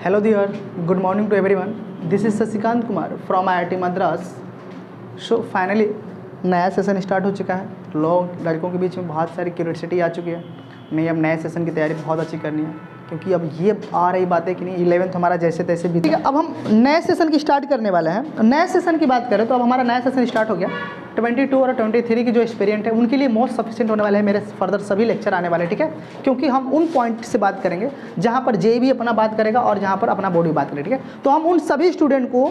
Hello dear, good morning to everyone. This is Sasikant Kumar from IIT Madras. So finally नया session start हो चुका है। लोग लड़कों के बीच में बहुत सारी क्यूरियोसिटी आ चुकी है। नहीं, अब नए सेशन की तैयारी बहुत अच्छी करनी है, क्योंकि अब ये आ रही बात है कि नहीं 11th हमारा जैसे तैसे भी। ठीक है, अब हम नए सेशन की स्टार्ट करने वाले हैं। नए सेशन की बात करें तो अब हमारा नया सेशन स्टार्ट हो गया। 22 और 23 की जो एस्पिरेंट है उनके लिए मोस्ट सफिशिएंट होने वाले हैं मेरे फर्दर सभी लेक्चर आने वाले। ठीक है, क्योंकि हम उन पॉइंट से बात करेंगे जहाँ पर जे भी अपना बात करेगा और जहाँ पर अपना बोर्ड भी बात करेगा। ठीक है, तो हम उन सभी स्टूडेंट को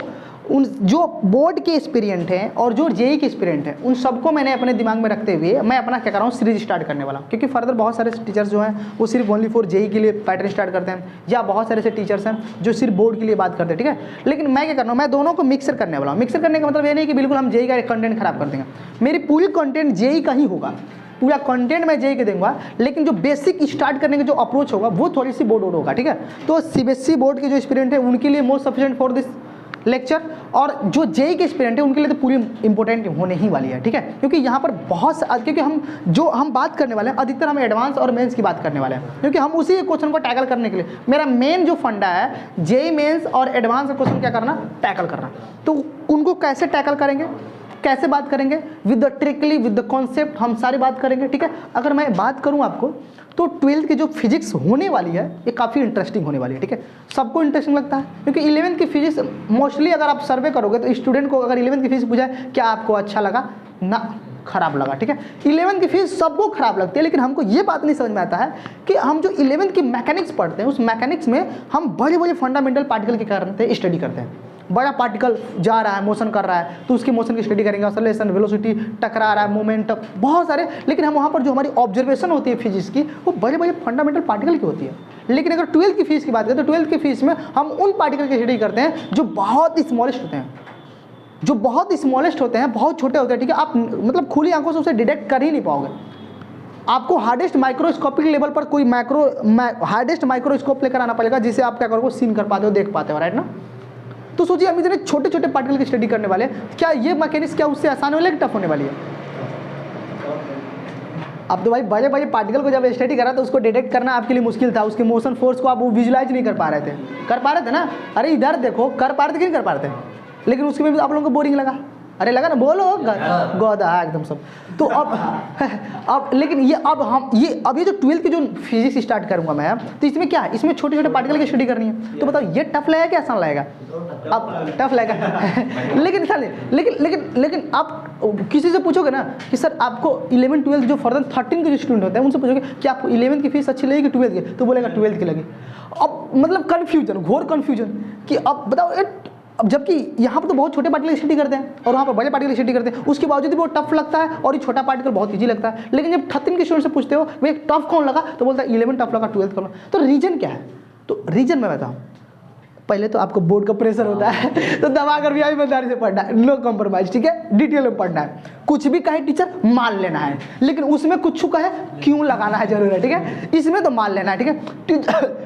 उन जो बोर्ड के एक्सपीरियंट हैं और जो जेई के एक्सपीरियंट हैं उन सबको मैंने अपने दिमाग में रखते हुए मैं अपना क्या कर रहा हूँ सीरीज स्टार्ट करने वाला हूँ। क्योंकि फर्दर बहुत सारे टीचर्स जो हैं वो सिर्फ ओनली फॉर जेई के लिए पैटर्न स्टार्ट करते हैं, या बहुत सारे ऐसे टीचर्स हैं जो सिर्फ बोर्ड के लिए बात करते हैं। ठीक है, लेकिन मैं क्या कर रहा हूँ, मैं दोनों को मिक्सर करने वाला हूँ। मिक्सर करने का मतलब ये नहीं कि बिल्कुल हम जेई का कंटेंट खराब कर देंगे। मेरी पूरी कंटेंट जेई का ही होगा, पूरा कंटेंट मैं जेई के दूंगा, लेकिन जो बेसिक स्टार्ट करने का जो अप्रोच होगा वो थोड़ी सी बोर्ड होगा। ठीक है, तो सीबीएसई बोर्ड के जो एक्सपीरियंट है उनके लिए most sufficient for this lecture, और जो जेई के एक्सपीरियंट है उनके लिए तो पूरी इंपॉर्टेंट होने ही वाली है। ठीक है, क्योंकि यहाँ पर क्योंकि हम बात करने वाले हैं अधिकतर हम एडवांस और मेंस की बात करने वाले हैं, क्योंकि हम उसी क्वेश्चन को टैकल करने के लिए मेरा मेन जो फंडा है जेई मेंस और एडवांस का क्वेश्चन क्या करना, टैकल करना। तो उनको कैसे टैकल करेंगे, कैसे बात करेंगे, with the tricky with the concept हम सारी बात करेंगे। ठीक है, अगर मैं बात करूं आपको तो 12th की जो फिजिक्स होने वाली है ये काफ़ी इंटरेस्टिंग होने वाली है। ठीक है, सबको इंटरेस्टिंग लगता है, क्योंकि 11th की फिजिक्स मोस्टली अगर आप सर्वे करोगे तो स्टूडेंट को अगर 11th की फिजिक्स पूछा है क्या आपको अच्छा लगा ना खराब लगा। ठीक है, 11th की फिजिक्स सबको खराब लगती है, लेकिन हमको ये बात नहीं समझ में आता है कि हम जो 11th की मैकेनिक्स पढ़ते हैं उस मैकेनिक्स में हम बड़े बड़े फंडामेंटल पार्टिकल के कारण स्टडी करते हैं। बड़ा पार्टिकल जा रहा है, मोशन कर रहा है, तो उसकी मोशन की स्टडी करेंगे, एक्सेलरेशन, वेलोसिटी, टकरा रहा है, मोमेंटम, बहुत सारे। लेकिन हम वहाँ पर जो हमारी ऑब्जर्वेशन होती है फिजिक्स की वो बड़े बड़े फंडामेंटल पार्टिकल की होती है। लेकिन अगर 12th की फीस की बात करें तो 12th की फीस में हम उन पार्टिकल की स्टडी करते हैं जो बहुत स्मॉलेस्ट होते हैं, जो बहुत स्मॉलेस्ट होते हैं, बहुत छोटे होते हैं। ठीक है, आप मतलब खुली आंखों से उसे डिटेक्ट कर ही नहीं पाओगे। आपको हार्डेस्ट माइक्रोस्कोपिक लेवल पर कोई हार्डेस्ट माइक्रोस्कोप लेकर आना पड़ेगा, जिसे आप क्या करोगे सीन कर पाते हो, देख पाते हो, राइट ना। तो सोचिए हम इतने छोटे छोटे पार्टिकल की स्टडी करने वाले हैं, क्या ये मैकेनिक्स क्या उससे आसान होने वाली टफ होने वाली है? अब तो भाई बड़े बड़े पार्टिकल को जब स्टडी करा तो उसको डिटेक्ट करना आपके लिए मुश्किल था, उसके मोशन फोर्स को आप वो विजुलाइज नहीं कर पा रहे थे ना। अरे इधर देखो, कर पा रहे थे कि नहीं कर पा रहे थे, लेकिन उसके में भी आप लोगों को बोरिंग लगा। अरे लगा ना, बोलो गोदा एकदम सब। तो अब लेकिन ये जो 12th की जो फिजिक्स स्टार्ट करूंगा मैं, तो इसमें क्या है, इसमें छोटे छोटे पार्टिकल की स्टडी करनी है। तो बताओ ये टफ लगेगा क्या आसान लगेगा? अब टफ लगेगा लेकिन आप किसी से पूछोगे ना कि सर आपको 11 12 जो फर्दर 13 के जो स्टूडेंट होते हैं उनसे पूछोगे कि आपको 11th की फीस अच्छी लगेगी 12th की, तो बोलेगा 12th की लगी। अब मतलब कन्फ्यूजन, घोर कन्फ्यूजन कि अब बताओ अब जबकि यहाँ पर तो बहुत छोटे पार्टिकल की स्टडी करते हैं और वहाँ पर बड़े पार्टिकल की स्टडी करते हैं, उसके बावजूद भी वो टफ लगता है और ये छोटा पार्टिकल बहुत इजी लगता है। लेकिन जब 13 के स्टूडेंट से पूछते हो भाई टफ कौन लगा, तो बोलता है 11 टफ लगा, 12th कौन लगा। तो रीजन क्या है? तो रीजन मैं बताऊँ, पहले तो आपको बोर्ड का प्रेशर होता है तो दबा कर भी ईमानदारी से पढ़ना है, नो कॉम्प्रोमाइज। ठीक है, डिटेल में पढ़ना है, कुछ भी कहे टीचर मान लेना है, लेकिन उसमें कुछ कहे क्यों लगाना है जरूर है। ठीक है, इसमें तो मान लेना है। ठीक है,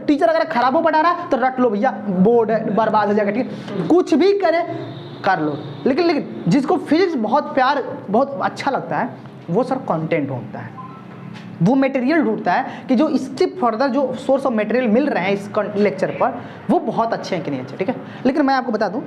टीचर अगर खराब हो पढ़ा रहा है तो रट लो भैया, बोर्ड है बर्बाद हो जाएगा। ठीक है, कुछ भी करे कर लो, लेकिन जिसको फिजिक्स बहुत अच्छा लगता है वो सर कंटेंट होता है, वो मटेरियल ढूंढता है कि जो इससे फर्दर जो सोर्स ऑफ मटेरियल मिल रहे हैं इस लेक्चर पर वो बहुत अच्छे हैं कि नहीं अच्छे। ठीक है, लेकिन मैं आपको बता दूं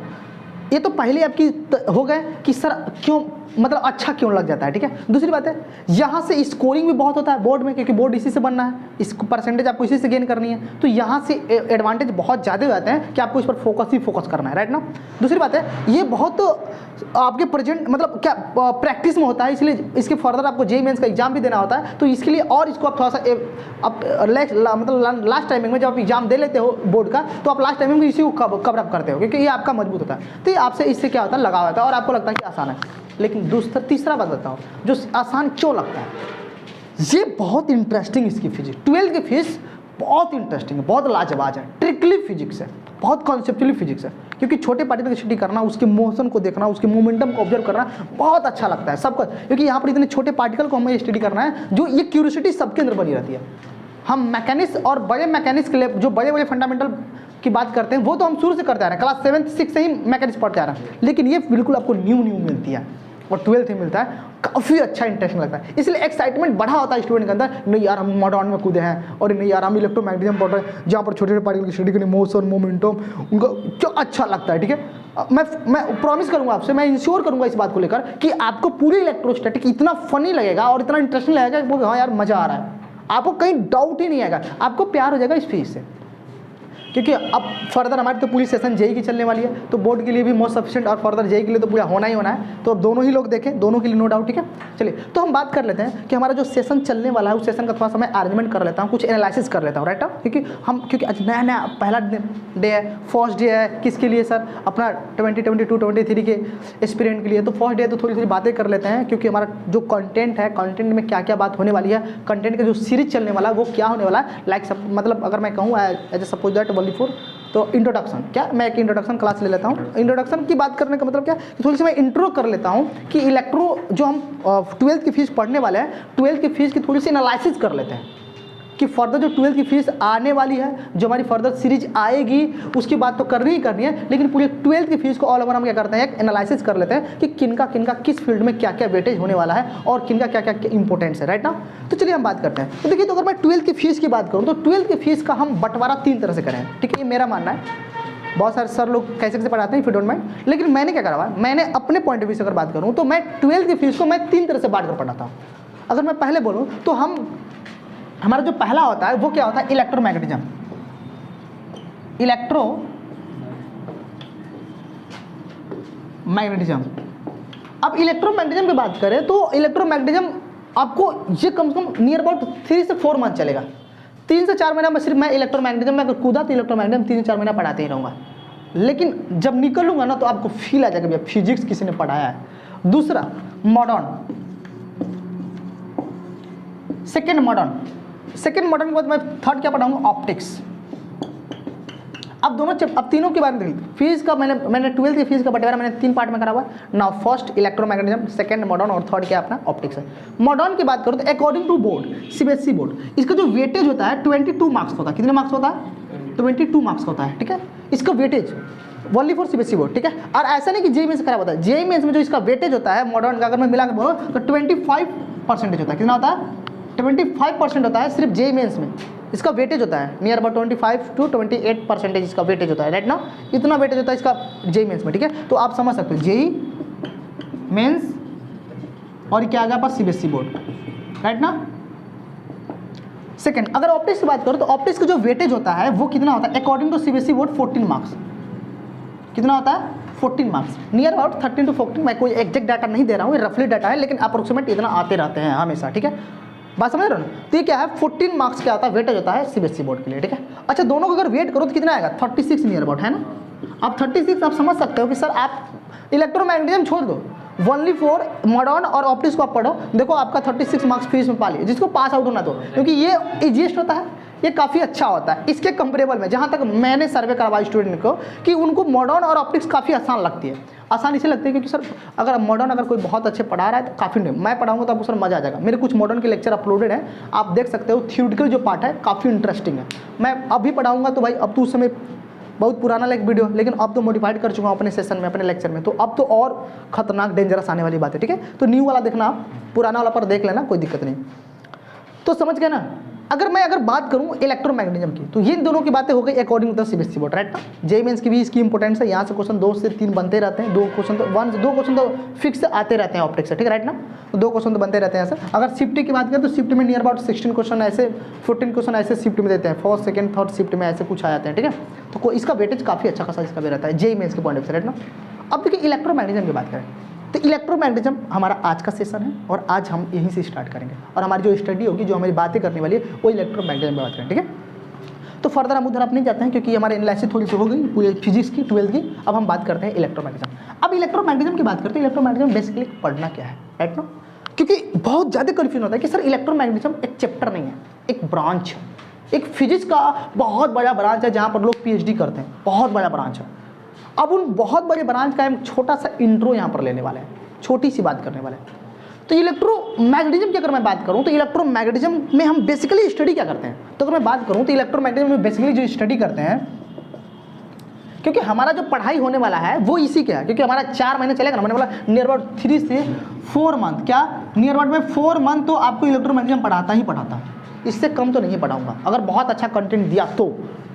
ये तो पहले आपकी हो गए कि सर क्यों मतलब अच्छा क्यों लग जाता है। ठीक है, दूसरी बात है यहाँ से स्कोरिंग भी बहुत होता है बोर्ड में, क्योंकि बोर्ड इसी से बनना है, इस परसेंटेज आपको इसी से गेन करनी है, तो यहाँ से एडवांटेज बहुत ज़्यादा हो जाते हैं कि आपको इस पर फोकस करना है, राइट ना। दूसरी बात है ये बहुत आपके प्रेजेंट मतलब क्या प्रैक्टिस में होता है, इसलिए इसके फर्दर आपको जेईई मेंस का एग्जाम भी देना होता है, तो इसके लिए और इसको आप थोड़ा सा मतलब लास्ट टाइमिंग में जब आप एग्जाम दे लेते हो बोर्ड का, तो आप लास्ट टाइमिंग में इसी को कवर अप करते हो, क्योंकि ये आपका मजबूत होता है। तो ये आपसे इससे क्या होता है लगाव होता है और आपको लगता है कि आसान है। लेकिन तीसरा बात बताओ जो आसान क्यों लगता है, ये बहुत इंटरेस्टिंग इसकी फिजिक्स 12th की फिजिक्स बहुत इंटरेस्टिंग है, बहुत लाजवाब है, ट्रिकली फिजिक्स है, बहुत कॉन्सेप्चुअली फिजिक्स है, क्योंकि छोटे पार्टिकल की स्टडी करना, उसके मोशन को देखना, उसके मोमेंटम को ऑब्जर्व करना बहुत अच्छा लगता है सबको, क्योंकि यहाँ पर इतने छोटे पार्टिकल को हमें स्टडी करना है, जो ये क्यूरियोसिटी सबके अंदर बनी रहती है। हम मैकेनिक्स और बड़े मैकेनिक्स के लिए जो बड़े बड़े फंडामेंटल की बात करते हैं वो तो हम शुरू से करते आ रहे हैं, क्लास 7 6 से ही मैकेनिक्स पढ़ते आ रहे हैं, लेकिन ये बिल्कुल आपको न्यू मिलती है। और 12th में मिलता है, काफ़ी अच्छा इंटरेस्टिंग लगता है। इसलिए एक्साइटमेंट बढ़ा होता है स्टूडेंट के अंदर, नहीं यार हम मॉडर्न में कूदे हैं, और नहीं यार हम इलेक्ट्रोमैग्नेटिज्म पढ़ रहे हैं जहाँ पर छोटे छोटे पार्टिकल की स्टडी करनी, मोशन मोमेंटम, उनको क्या अच्छा लगता है। ठीक है, मैं प्रॉमिस करूंगा आपसे, मैं इंश्योर करूंगा इस बात को लेकर कि आपको पूरी इलेक्ट्रोस्टैटिक इतना फनी लगेगा और इतना इंटरेस्टिंग लगेगा कि हाँ यार मजा आ रहा है, आपको कहीं डाउट ही नहीं आएगा, आपको प्यार हो जाएगा इस फीस से। क्योंकि अब फर्दर हमारी तो पूरी सेशन जेई की चलने वाली है, तो बोर्ड के लिए भी मोस्ट सफिशिएंट और फर्दर जेई के लिए तो पूरा होना ही होना है, तो अब दोनों ही लोग देखें, दोनों के लिए नो डाउट। ठीक है, चलिए तो हम बात कर लेते हैं कि हमारा जो सेशन चलने वाला है उस सेशन का थोड़ा सा मैं अरेंजमेंट कर लेता हूँ, कुछ एनालिसिस कर लेता हूँ, राइट। क्योंकि आज नया नया पहला डे है, फर्स्ट डे है, किसके लिए सर, अपना 2022-23 के एस्पिरेंट के लिए। तो फर्स्ट डे तो थोड़ी बातें कर लेते हैं, क्योंकि हमारा जो कंटेंट है, कंटेंट में क्या क्या बात होने वाली है, कंटेंट का जो सीरीज चलने वाला है वो क्या होने वाला है। लाइक मतलब अगर मैं कहूँ as a suppose that only for, तो इंट्रोडक्शन, क्या मैं एक इंट्रोडक्शन क्लास ले लेता हूँ। इंट्रोडक्शन की बात करने का मतलब क्या कि थोड़ी सी मैं इंट्रो कर लेता हूँ कि इलेक्ट्रो जो हम 12th की फीस पढ़ने वाले हैं, 12th की फीस की थोड़ी सी एनालिसिस कर लेते हैं कि फर्दर जो 12th की फीस आने वाली है, जो हमारी फर्दर सीरीज आएगी, उसकी बात तो करनी ही करनी है, लेकिन पूरी 12th की फीस को ऑल ओवर हम क्या करते हैं, एक एनालिसिस कर लेते हैं कि किनका किनका किस फील्ड में क्या क्या वेटेज होने वाला है और किनका क्या क्या इंपॉर्टेंस है, राइट ना। तो चलिए हम बात करते हैं। तो देखिए, तो अगर मैं 12th की फीस की बात करूँ तो 12th की फीस का हम बंटवारा 3 तरह से करें। ठीक है, ये मेरा मानना है, बहुत सारे सर लोग कैसे कैसे पढ़ाते हैं, इफ यू डोंट माइंड, लेकिन मैंने क्या करा हुआ, मैंने अपने पॉइंट ऑफ व्यू से अगर बात करूँ तो मैं 12th की फीस को मैं 3 तरह से बांट कर पढ़ाता हूँ। अगर मैं पहले बोलूँ तो हमारा जो पहला होता है वो क्या होता है, इलेक्ट्रोमैग्नेटिज्म। अब इलेक्ट्रोमैग्नेटिज्म की बात करें तो इलेक्ट्रोमैग्नेटिज्म आपको ये कम से कम नियर अबाउट 3 से 4 मंथ चलेगा। 3 से 4 महीना में सिर्फ मैं इलेक्ट्रोमैग्नेटिज्म में अगर कूदा तो इलेक्ट्रोमैग्नेटिज्म 3 से 4 महीना पढ़ाते ही रहूँगा, लेकिन जब निकलूंगा ना तो आपको फील आ जाएगा भैया फिजिक्स किसी ने पढ़ाया है। दूसरा मॉडर्न, सेकेंड मॉडर्न के बाद मैं थर्ड क्या पढ़ाऊंगा, ऑप्टिक्स। अब तीनों के बारे में देखिए, फीस का मैंने 12th की फीस का बंटवारा मैंने 3 पार्ट में करा हुआ है ना। फर्स्ट इलेक्ट्रोमैग्नेटिज्म, सेकंड मॉडर्न और थर्ड क्या अपना ऑप्टिक्स है। मॉडर्न की बात करो तो according to board, CBSE board, इसका जो वेटेज होता है 22 मार्क्स होता है। कितने मार्क्स होता है, 22 मार्क्स होता है। ठीक है, इसका weightage only for CBSE board. ठीक है, और ऐसा नहीं कि जेईई मेंस खराब होता है, जेईई मेंस में जो इसका वेटेज होता है मॉडर्न का अगर मैं मिला के बोलो तो 25% होता है। कितना होता है, 25% होता है सिर्फ जेईई मेंस में, इसका वेटेज होता है नियर अबाउट 25 to 28% इसका वेटेज होता है, राइट ना। इतना वेटेज होता है इसका जेईई मेंस में। ठीक है, तो आप समझ सकते हो जेईई मेंस और क्या आ गया पास सीबीएसई बोर्ड, राइट ना। सेकंड, अगर ऑप्टिक्स की बात करो तो ऑप्टिक्स का जो वेटेज होता है वो कितना होता है, according to CBSE board 14 marks. कितना होता है, 14 मार्क्स, नियर अबाउट 13 to 14। मैं कोई एग्जैक्ट डाटा नहीं दे रहा हूँ, ये रफली डाटा है, लेकिन अप्रोक्सीमेट इतना आते रहते हैं हमेशा। ठीक है, बात समझ रहे हो ना। तो ये क्या है, 14 मार्क्स क्या होता है, वेटेज होता है सीबीएसई बोर्ड के लिए। ठीक है, अच्छा दोनों को अगर वेट करो तो कितना आएगा, 36 नियर अबाउट, है ना। अब 36 आप समझ सकते हो कि सर आप इलेक्ट्रोमैग्नेटिज्म छोड़ दो, ओनली फॉर मॉडर्न और ऑप्टिक्स को आप पढ़ो, देखो आपका 36 मार्क्स फीस में पा लिए, जिसको पास आउट होना तो, क्योंकि ये इजीएस्ट होता है, ये काफ़ी अच्छा होता है। इसके कंपेरेबल में जहाँ तक मैंने सर्वे करवाया स्टूडेंट को कि उनको मॉडर्न और ऑप्टिक्स काफ़ी आसान लगती है। आसान इसलिए लगती है क्योंकि सर अगर मॉडर्न अगर कोई बहुत अच्छे पढ़ा रहा है तो काफ़ी नहीं, मैं पढ़ाऊंगा तो आपको सर मजा आ जाएगा। मेरे कुछ मॉडर्न के लेक्चर अपलोडेड है, आप देख सकते हो। थ्योरेटिकल जो पार्ट है काफ़ी इंटरेस्टिंग है। मैं अभी पढ़ाऊंगा तो भाई अब तो उस समय बहुत पुराना लाइक वीडियो, लेकिन अब तो मॉडिफाइड कर चुका हूँ अपने सेशन में, अपने लेक्चर में, तो अब तो और खतरनाक डेंजरस आने वाली बात है। ठीक है, तो न्यू वाला देखना, आप पुराना वाला पर देख लेना, कोई दिक्कत नहीं। तो समझ गए ना। अगर बात करूं इलेक्ट्रोमैग्नेटिज्म की तो ये दोनों की बातें हो गई according to CBSE board, right ना। जेईई मेंस की भी इसकी इंपॉर्टेंस है, यहाँ से क्वेश्चन 2 से 3 बनते रहते हैं, 2 क्वेश्चन तो फिक्स आते रहते हैं ऑप्टिक्स से। ठीक है, राइट ना, तो 2 क्वेश्चन तो बनते रहते हैं ऐसे। अगर शिफ्ट की बात करें तो शिफ्ट में नियर अबाउट 16 क्वेश्चन ऐसे, 14 क्वेश्चन ऐसे शिफ्ट में देते हैं, फर्स्ट सेकंड थर्ड शिफ्ट में ऐसे कुछ आ जाते हैं। ठीक है, तो इसका वेटेज काफ़ी अच्छा खासा इसका भी रहता है जेईई मेंस के पॉइंट ऑफ व्यू से, राइट ना। अब देखिए इलेक्ट्रोमैग्नेटिज्म की बात करें तो इलेक्ट्रोमैग्नेटिज्म हमारा आज का सेशन है और आज हम यहीं से स्टार्ट करेंगे, और हमारी जो स्टडी होगी, जो हमारी बातें करने वाली है वो इलेक्ट्रोमैग्नेटिज्म की बात करें। ठीक है, तो फर्दर हम उधर आप नहीं जाते हैं क्योंकि हमारे एनालिसिस थोड़ी सी हो गई पूरी फिजिक्स की 12th की। अब हम बात करते हैं इलेक्ट्रोमैग्नेटिज्म। अब इलेक्ट्रोमैग्नेटिज्म की बात करते हैं, इलेक्ट्रोमैग्नेटिज्म बेसिकली पढ़ना क्या है, राइट ना। क्योंकि बहुत ज़्यादा कन्फ्यूजन होता है कि सर इलेक्ट्रोमैग्नेटिज्म एक चैप्टर नहीं है, एक ब्रांच है, एक फिजिक्स का बहुत बड़ा ब्रांच है जहाँ पर लोग पीएचडी करते हैं, बहुत बड़ा ब्रांच है। अब उन बहुत बड़े ब्रांच का हम छोटा सा इंट्रो यहाँ पर लेने वाले हैं, छोटी सी बात करने वाले हैं। तो इलेक्ट्रोमैग्नेटिज्म की अगर मैं बात करूँ तो इलेक्ट्रोमैग्नेटिज्म में हम बेसिकली स्टडी क्या करते हैं, तो अगर मैं बात करूँ तो इलेक्ट्रोमैग्नेटिज्म में बेसिकली जो स्टडी करते हैं क्योंकि हमारा जो पढ़ाई होने वाला है वो इसी के है, क्योंकि हमारा 4 महीने चलेगा ना, मैंने बोला नियर अबाउट 3 से 4 मंथ, क्या नियर अबाउट में 4 मंथ तो आपको इलेक्ट्रोमैग्नेटिज्म पढ़ाता ही पढ़ाता हूँ, इससे कम तो नहीं पढ़ाऊंगा, अगर बहुत अच्छा कंटेंट दिया तो,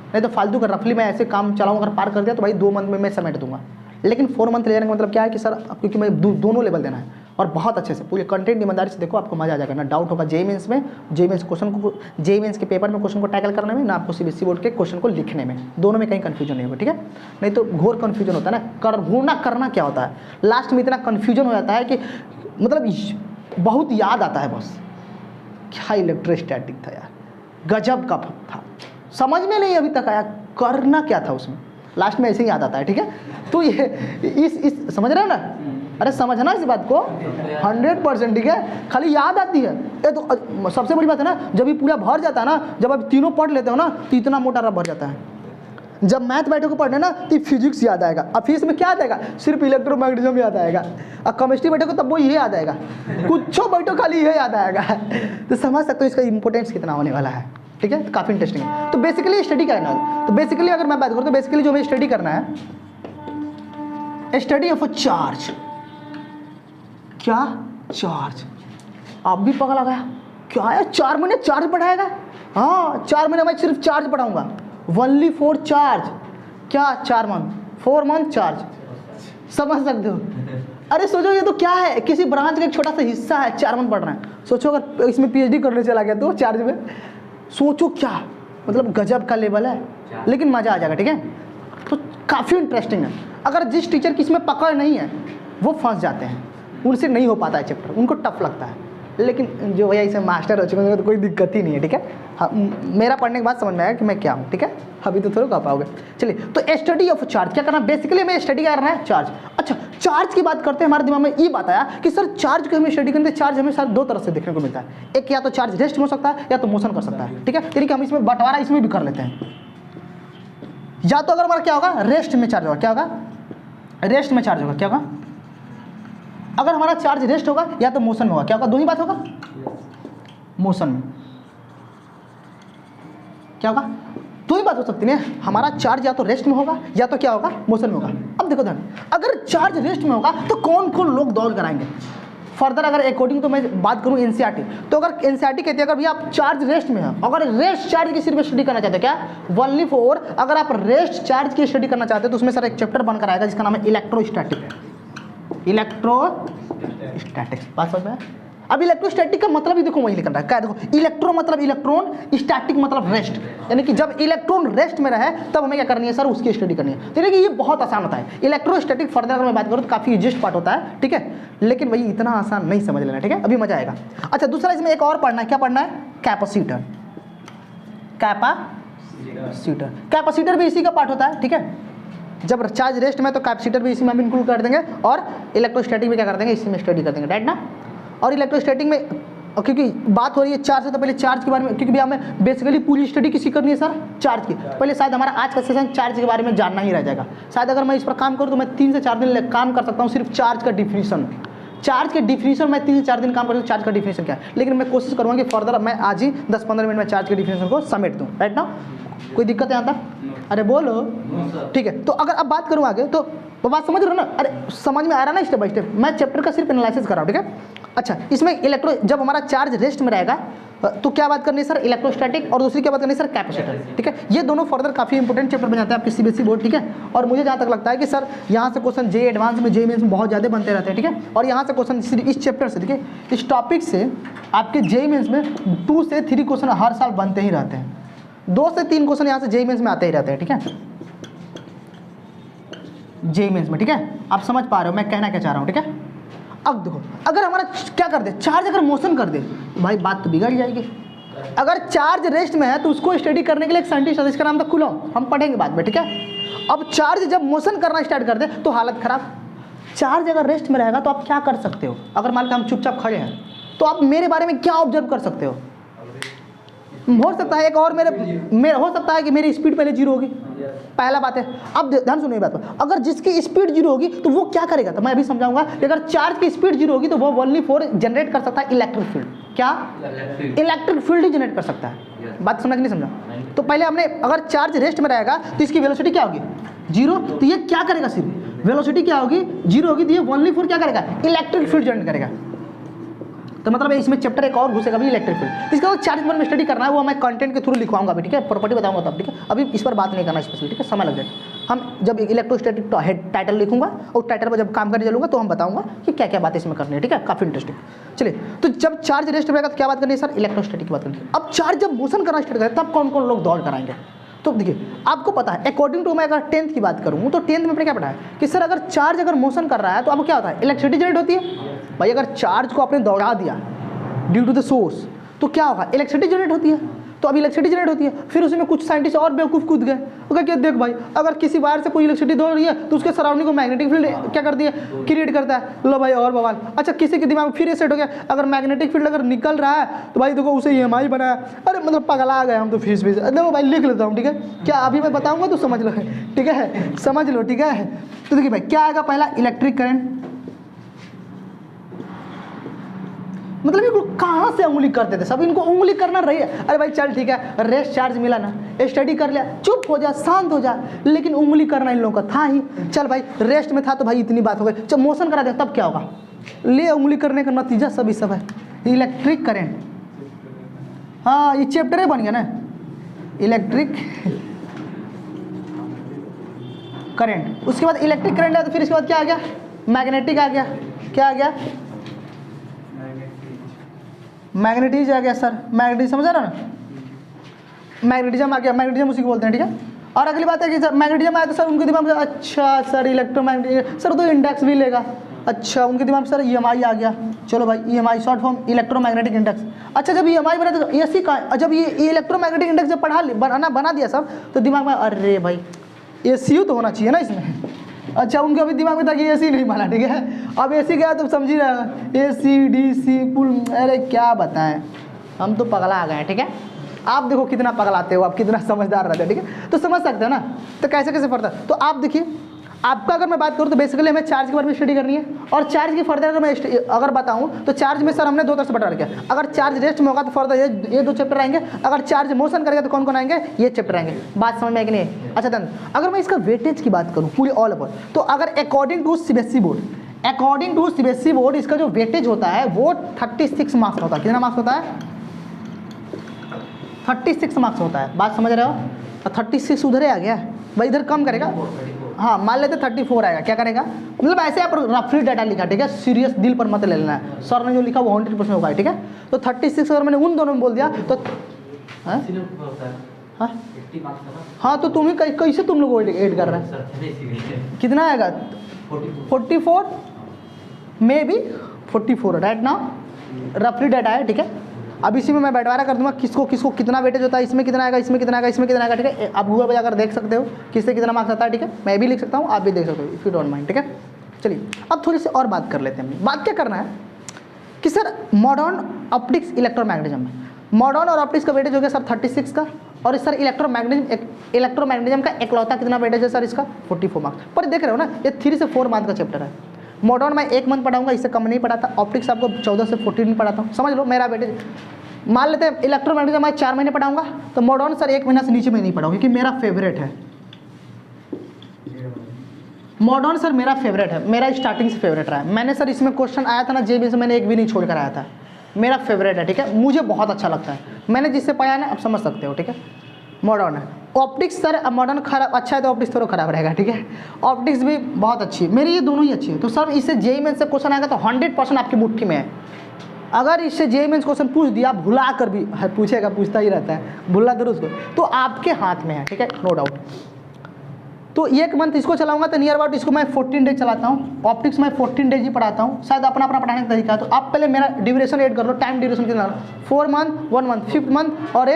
नहीं तो फालतू का रफली मैं ऐसे काम चलाऊँ, अगर पार कर दिया तो भाई 2 मंथ में मैं समेट दूंगा। लेकिन 4 मंथ ले जाने का मतलब क्या है कि सर क्योंकि मैं दोनों लेवल देना है और बहुत अच्छे से पूरे कंटेंट ईमानदारी से देखो, आपको मजा आ जाएगा, ना डाउट होगा जेईई मेंस में, जेईई मेंस क्वेश्चन को, जेईई मेंस के पेपर में क्वेश्चन को टैकल करने में, ना आपको सीबीएसई बोर्ड के क्वेश्चन को लिखने में, दोनों में कहीं कंफ्यूजन नहीं होगा, ठीक है। नहीं तो घोर कंफ्यूजन होता है ना, करना क्या होता है, लास्ट में इतना कंफ्यूजन हो जाता है कि मतलब बहुत याद आता है बस, क्या इलेक्ट्रोस्टैटिक था यार, गजब का था, समझ में नहीं अभी तक आया करना क्या था उसमें, लास्ट में ऐसे ही याद आता है, ठीक है। तो ये इस समझ रहे हो ना, अरे समझना इस बात को 100%, ठीक है, खाली याद आती है ये तो सबसे बड़ी बात है ना, जब ये पूरा भर जाता है ना, जब आप तीनों पढ़ लेते हो ना तो इतना मोटा रब भर जाता है। जब मैथ बैठोगे पढ़ने ना तो फिजिक्स याद आएगा, अब फिजिक्स में क्या याद आएगा, सिर्फ इलेक्ट्रोमैग्नेटिज्म याद आएगा, और केमिस्ट्री बैठोगे तब वो ये याद आएगा, कुछ बैठो खाली ये याद आएगा। तो समझ सकते हो इसका इंपॉर्टेंस कितना होने वाला है, ठीक है, तो काफ़ी इंटरेस्टिंग है। तो बेसिकली स्टडी करना है, तो बेसिकली अगर मैं बात करूँ तो बेसिकली जो हमें स्टडी करना है, स्टडी ऑफ अ चार्ज, क्या चार्ज, आप भी पकड़ा गया क्या है, 4 महीने चार्ज पढ़ाएगा, हाँ 4 महीने मैं सिर्फ चार्ज पढ़ाऊंगा, ओनली फॉर चार्ज, क्या 4 मंथ 4 मंथ चार्ज, समझ सकते हो। अरे सोचो ये तो क्या है, किसी ब्रांच का एक छोटा सा हिस्सा है, 4 मंथ पढ़ रहे हैं, सोचो अगर इसमें पीएचडी करने चला गया तो चार्ज में, सोचो क्या मतलब गजब का लेवल है, लेकिन मज़ा आ जाएगा, ठीक है। तो काफ़ी इंटरेस्टिंग है, अगर जिस टीचर की इसमें पकड़ नहीं है वो फंस जाते हैं, उनसे नहीं हो पाता है चैप्टर, उनको टफ लगता है, लेकिन जो भैया इसे मास्टर हो चुके हैं तो कोई दिक्कत ही नहीं है, ठीक है। हाँ, मेरा पढ़ने के बाद समझ में आया कि मैं क्या हूँ, ठीक है, अभी तो थोड़ा कह पाओगे। चलिए, तो स्टडी ऑफ चार्ज क्या करना, बेसिकली हमें स्टडी करना है चार्ज। अच्छा, चार्ज की बात करते हैं, हमारे दिमाग में ये बात आया कि सर चार्ज को हमें स्टडी करते हैं, चार्ज हमें सर 2 तरह से देखने को मिलता है, एक या तो चार्ज रेस्ट हो सकता है या तो मोशन कर सकता है, ठीक है। यानी कि हम इसमें बंटवारा इसमें भी कर लेते हैं, या तो अगर हमारा क्या होगा रेस्ट में चार्ज होगा, क्या होगा रेस्ट में चार्ज होगा, क्या होगा अगर हमारा चार्ज रेस्ट होगा या तो मोशन में होगा, क्या होगा, दो ही बात होगा, मोशन में क्या होगा, दो ही बात हो सकती है, हमारा चार्ज या तो रेस्ट में होगा या तो क्या होगा मोशन में होगा। अब देखो ध्यान, अगर चार्ज रेस्ट में होगा तो कौन कौन लोग दौड़ कराएंगे फर्दर, अगर अकॉर्डिंग तो मैं बात करूं एनसीईआरटी, तो अगर एनसीईआरटी कहती है अगर भैया आप चार्ज रेस्ट में है, अगर रेस्ट चार्ज की सिर्फ स्टडी करना चाहते हैं, क्या ओनली फॉर, अगर आप रेस्ट चार्ज की स्टडी करना चाहते हैं तो उसमें सर एक चैप्टर बनकर आएगा जिसका नाम है इलेक्ट्रोस्टैटिक, इलेक्ट्रोस्टैटिक्स, बात समझ में। अब इलेक्ट्रोस्टैटिक का मतलब ही देखो वही लिखना है, क्या देखो, इलेक्ट्रो मतलब इलेक्ट्रॉन, स्टैटिक मतलब रेस्ट, यानी कि जब इलेक्ट्रॉन रेस्ट में रहे तब हमें क्या करनी है सर, उसकी स्टडी करनी है। तो यानी कि ये बहुत आसान होता है इलेक्ट्रोस्टैटिक, फर्दर अगर मैं बात करूँ तो काफी इजिएस्ट पार्ट होता है, ठीक है, लेकिन भाई इतना आसान नहीं समझ लेना, ठीक है, अभी मजा आएगा। अच्छा, दूसरा इसमें एक और पढ़ना है, क्या पढ़ना है, कैपेसिटर, कैपेसिटर, कैपेसिटर भी इसी का पार्ट होता है, ठीक है। जब चार्ज रेस्ट में तो कैपेसिटर भी इसी में हम इंक्लूड कर देंगे, और इलेक्ट्रोस्टैटिक में क्या कर देंगे, इसी में स्टडी कर देंगे, राइट ना। और इलेक्ट्रोस्टैटिक में क्योंकि बात हो रही है चार्ज से, तो पहले चार्ज के बारे में, क्योंकि हमें बेसिकली पूरी स्टडी किसी करनी है सर, चार्ज की, पहले शायद हमारा आज का सेशन चार्ज के बारे में जानना ही रह जाएगा। शायद अगर मैं इस पर काम करूँ तो मैं 3 से 4 दिन काम कर सकता हूँ सिर्फ चार्ज का डिफिनीशन, चार्ज के डिफिनीशन मैं 3 से 4 दिन काम करूँ, चार्ज का डिफिनीशन क्या है, लेकिन मैं कोशिश करूँगा कि फर्दर मैं आज ही 10-15 मिनट में चार्ज के डिफिनीशन को समेट दूँ, राइट ना। कोई दिक्कत है यहाँ तक, अरे बोलो, ठीक है। तो अगर अब बात करूँ आगे तो बात समझ रहे हो ना, अरे समझ में आ रहा ना स्टेप बाय स्टेप, मैं चैप्टर का सिर्फ एनालिसिस कर रहा हूँ, ठीक है। अच्छा, इसमें जब हमारा चार्ज रेस्ट में रहेगा तो क्या बात करनी है सर, इलेक्ट्रोस्टैटिक, और दूसरी क्या बात करनी है सर, कैपेसिटर, ठीक है। ये दोनों फर्दर काफी इंपॉर्टेंट चैप्टर बन जाते हैं आपके सीबीएसई बोर्ड, ठीक है। और मुझे जहाँ तक लगता है कि सर यहाँ से क्वेश्चन जेईई एडवांस में, जेईई मेंस में बहुत ज़्यादा बनते रहते हैं, ठीक है। और यहाँ से क्वेश्चन इस चैप्टर से, ठीक है, इस टॉपिक से आपके जेईई मेंस में 2 से 3 क्वेश्चन हर साल बनते ही रहते हैं, 2 से 3 क्वेश्चन यहाँ से जेईई मेंस में आते ही रहते हैं, ठीक है, जेईई मेंस में, ठीक है। आप समझ पा रहे हो मैं कहना क्या चाह रहा हूँ, ठीक है। अब देखो, अगर हमारा क्या कर दे, चार्ज अगर मोशन कर दे, भाई बात तो बिगड़ जाएगी। अगर चार्ज रेस्ट में है तो उसको स्टडी करने के लिए एक साइंटिस्ट है, इसका नाम था कूलॉम, हम पढ़ेंगे बाद में, ठीक है। अब चार्ज जब मोशन करना स्टार्ट कर दे तो हालत खराब। चार्ज अगर रेस्ट में रहेगा तो आप क्या कर सकते हो, अगर मान लो हम चुपचाप खड़े हैं तो आप मेरे बारे में क्या ऑब्जर्व कर सकते हो, हो सकता है एक और मेरे हो सकता है कि मेरी स्पीड पहले 0 होगी, पहला बात है। अब ध्यान सुनिए बात, अगर जिसकी स्पीड 0 होगी तो वो क्या करेगा, तो मैं अभी समझाऊंगा कि अगर चार्ज की स्पीड 0 होगी तो वो ओनली फॉर जनरेट कर सकता है इलेक्ट्रिक फील्ड, क्या इलेक्ट्रिक फील्ड ही जनरेट कर सकता है। बात समझ नहीं समझा, तो पहले हमने अगर चार्ज रेस्ट में रहेगा तो इसकी वेलोसिटी क्या होगी, जीरो। तो ये क्या करेगा, सिर्फ वेलोसिटी क्या होगी, जीरो होगी। तो ये ओनली फॉर क्या करेगा, इलेक्ट्रिक फील्ड जनरेट करेगा। तो मतलब इसमें चैप्टर एक और घुसेगा भी, इलेक्ट्रिक फील्ड। इसका जो चार्ज पर में स्टडी करना है वो मैं कंटेंट के थ्रू लिखवाऊंगा अभी, ठीक है, प्रॉपर्टी बताऊंगा तब, ठीक है। अभी इस पर बात नहीं करना स्पेशली, ठीक है, समय लग जाएगा। हम जब इलेक्ट्रोस्टैटिक टाइटल लिखूंगा और टाइटल पर जब काम करने चलूंगा तो हम बताऊंगा कि क्या क्या बातें इसमें करनी है, ठीक है, काफी इंटरेस्टिंग। चलिए, तो जब चार्ज रेस्ट रहेगा तो क्या बात करनी है सर, इलेक्ट्रोस्टैटिक की बात करनी है। अब चार्ज जब मोशन करना स्टार्ट करेगा तब कौन कौन लोग दौड़ कराएंगे। तो देखिए आपको पता है, अकॉर्डिंग टू मैं अगर 10th की बात करूँ तो 10th में आपने क्या पढ़ा है कि सर अगर चार्ज अगर मोशन कर रहा है तो अब क्या होता है, इलेक्ट्रिसिटी जनरेट होती है। भाई अगर चार्ज को आपने दौड़ा दिया ड्यू टू द सोर्स तो क्या होगा, इलेक्ट्रिसिटी जनरेट होती है। तो अब इलेक्ट्रिसिटी जनरेट होती है, फिर उसमें कुछ साइंटिस्ट और बेवकूफ़ कूद गए, वो क्या देख भाई अगर किसी वायर से कोई इलेक्ट्रिसिटी दौड़ रही है तो उसके सराउंडिंग को मैग्नेटिक फील्ड क्या करती है, क्रिएट करता है। लो भाई और बवाल। अच्छा किसी के दिमाग में फिर ये सेट हो गया, अगर मैग्नेटिक फील्ड अगर निकल रहा है तो भाई देखो उसे EMI बनाया। अरे मतलब पगला आ गए हम तो फीस देखो भाई लिख लेता हूँ, ठीक है, क्या अभी मैं बताऊँगा तो समझ लो, ठीक है, समझ लो, ठीक है। तो देखिए भाई क्या आएगा, पहला इलेक्ट्रिक करंट। मतलब ये कहाँ से उंगली करते थे सब, इनको उंगली करना रही है। अरे भाई चल ठीक है, रेस्ट चार्ज मिला ना, स्टडी कर लिया, चुप हो जा, शांत हो जा, लेकिन उंगली करना इन लोगों का था ही। चल भाई रेस्ट में था तो भाई इतनी बात हो गई, जब मोशन करा दे तब क्या होगा, ले उंगली करने का नतीजा सभी सब है इलेक्ट्रिक करंट। हाँ ये चैप्टर ही बन गया ना, इलेक्ट्रिक करंट। उसके बाद इलेक्ट्रिक करंट आया तो फिर इसके बाद क्या आ गया, मैग्नेटिक आ गया। क्या आ गया, मैग्नेटिज आ गया सर, मैग्नेटिज समझ रहा ना, मैग्नेटिज्म आ गया, मैग्नेटिज्म उसी को बोलते हैं, ठीक है। और अगली बात है कि सर मैग्नेटिज्म आया तो सर उनके दिमाग में अच्छा सर इलेक्ट्रोमैग्नेटिक, सर तो इंडेक्स भी लेगा। अच्छा उनके दिमाग में सर EMI आ गया। चलो भाई EMI short form electromagnetic index. अच्छा जब EMI बना तो AC का, जब ये इलेक्ट्रोमैग्नेटिक इंडेक्स जब बना दिया सब तो दिमाग में अरे भाई ACU तो होना चाहिए ना इसमें। अच्छा उनके अभी दिमाग में था कि AC नहीं बना, ठीक है। अब AC गया तो समझ ही रहा, AC DC पुल, अरे क्या बताएं, हम तो पगला आ गए हैं, ठीक है। आप देखो कितना पगलाते हो, आप कितना समझदार रहते हैं, ठीक है। तो समझ सकते हो ना, तो कैसे कैसे फर्दर। तो आप देखिए आपका अगर मैं बात करूँ तो बेसिकली हमें चार्ज के बारे में स्टडी करनी है। और चार्ज की फर्दर अगर मैं अगर बताऊँ तो चार्ज में सर हमने दो तरह से बटा रखा है। अगर चार्ज रेस्ट में होगा तो फर्दर ये दो चैप्टर आएंगे, अगर चार्ज मोशन करेगा तो कौन कौन आएंगे, ये चैप्टर आएंगे। बात समझ में आई कि नहीं। अच्छा देन अगर मैं इसका वेटेज की बात करूँ पूरी ऑल ओवर, तो अगर अकॉर्डिंग टू CBSE बोर्ड इसका जो वेटेज होता है वो 36 मार्क्स होता है। कितना मार्क्स होता है, 36 मार्क्स होता है। बात समझ रहे हो, 36 उधर ही आ गया भाई, इधर कम करेगा। हाँ मान लेते 34 आएगा, क्या करेगा, मतलब ऐसे आप रफली डाटा लिखा, ठीक है, सीरियस दिल पर मत ले लेना है। सर ने जो लिखा वो 100% होगा, ठीक है। तो 36 अगर मैंने उन दोनों में बोल दिया तो हाँ तो तुम ही कैसे तुम लोग ऐड कर रहे हैं, कितना आएगा 44 मे बी 44 राइट नाउ, रफली डाटा है, ठीक है। अब इसी में मैं बंटवारा कर दूंगा किसको किसको कितना वेटेज होता है, इसमें कितना आएगा, इसमें कितना आएगा, इसमें कितना आएगा, ठीक है। आप गूगल पर जाकर देख सकते हो किससे कितना मार्क्स आता है, ठीक है। मैं भी लिख सकता हूँ, आप भी देख सकते हो इफ़ यू डोंट माइंड, ठीक है। चलिए अब थोड़ी सी और बात कर लेते हैं। बात क्या करना है कि सर मॉडर्न ऑप्टिक्स इलेक्ट्रोमैग्नेटिज्म में, मॉडर्न और ऑप्टिक्स का वेटेज हो गया सर 36 का, और सर इलेक्ट्रोमैग्नेटिज्म का एकलौता कितना वेटेज है सर इसका 44 मार्क्स। पर देख रहे हो ना ये 3 से 4 मंथ का चैप्टर है। मॉडर्न मैं 1 मंथ पढ़ाऊंगा, इससे कम नहीं पढ़ाता। ऑप्टिक्स आपको 14 से 14 पढ़ाता हूँ, समझ लो मेरा वेटेज। मान लेते हैं इलेक्ट्रोमैग्नेटिज्म मैं 4 महीने पढ़ाऊंगा, तो मॉडर्न सर 1 महीना से नीचे में नहीं पढ़ाऊंगा क्योंकि मेरा फेवरेट है मॉडर्न। सर मेरा फेवरेट है, मेरा स्टार्टिंग से फेवरेट रहा है। मैंने सर इसमें क्वेश्चन आया था ना JB से, मैंने एक भी नहीं छोड़ कर आया था। मेरा फेवरेट है, ठीक है, मुझे बहुत अच्छा लगता है। मैंने जिससे पाया ना आप समझ सकते हो, ठीक है। मॉडर्न है। ऑप्टिक्स सर मॉडर्न खराब अच्छा है तो ऑप्टिक्स थोड़ा खराब रहेगा, ठीक है। ऑप्टिक्स भी बहुत अच्छी है, मेरी ये दोनों ही अच्छी है। तो सर इससे JEE मेंस से क्वेश्चन आएगा तो 100% आपकी मुट्ठी में है। अगर इससे JEE मेंस क्वेश्चन पूछ दिया, भुला कर भी पूछेगा, पूछता ही रहता है, भुला दो उसको, तो आपके हाथ में है, ठीक है, नो डाउट। तो 1 मंथ इसको चलाऊंगा तो नियर अबाउट इसको मैं 14 डेज चलाता हूँ। ऑप्टिक्स में 14 डेज ही पढ़ाता हूँ, शायद अपना अपना पढ़ाने का तरीका है। तो आप पहले मेरा ड्यूरेशन ऐड कर लो, टाइम ड्यूरेशन कितना, 4 मंथ, 1 मंथ, 5th मंथ, और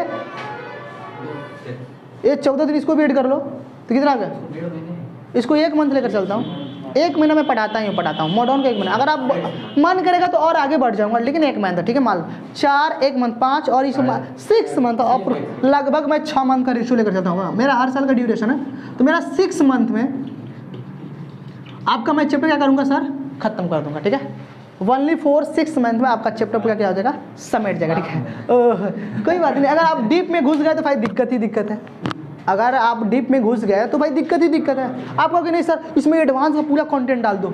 ये 14 दिन इसको भी ऐड कर लो तो कितना आ गया। इसको 1 मंथ लेकर चलता हूँ, 1 महीना में पढ़ाता हूँ मॉडर्न का 1 महीना। अगर आप मन करेगा तो और आगे बढ़ जाऊंगा, लेकिन 1 मंथ, ठीक है। मान लो 4, 1 मंथ 5 और इसको 6 मंथ, और लगभग मैं 6 मंथ का रेशियो लेकर चलता हूँ। मेरा हर साल का ड्यूरेशन है, तो मेरा 6 मंथ में आपका मैं चैप्टर क्या करूँगा सर, खत्म कर दूंगा, ठीक है। ओनली 4-6 मंथ में आपका चैप्टर पूरा क्या हो जाएगा, समेट जाएगा, ठीक है। कोई बात नहीं, अगर आप डीप में घुस गए तो भाई दिक्कत ही दिक्कत है। अगर आप डीप में घुस गए तो भाई दिक्कत ही दिक्कत है। आप कहोगे नहीं सर इसमें एडवांस का पूरा कंटेंट डाल दो,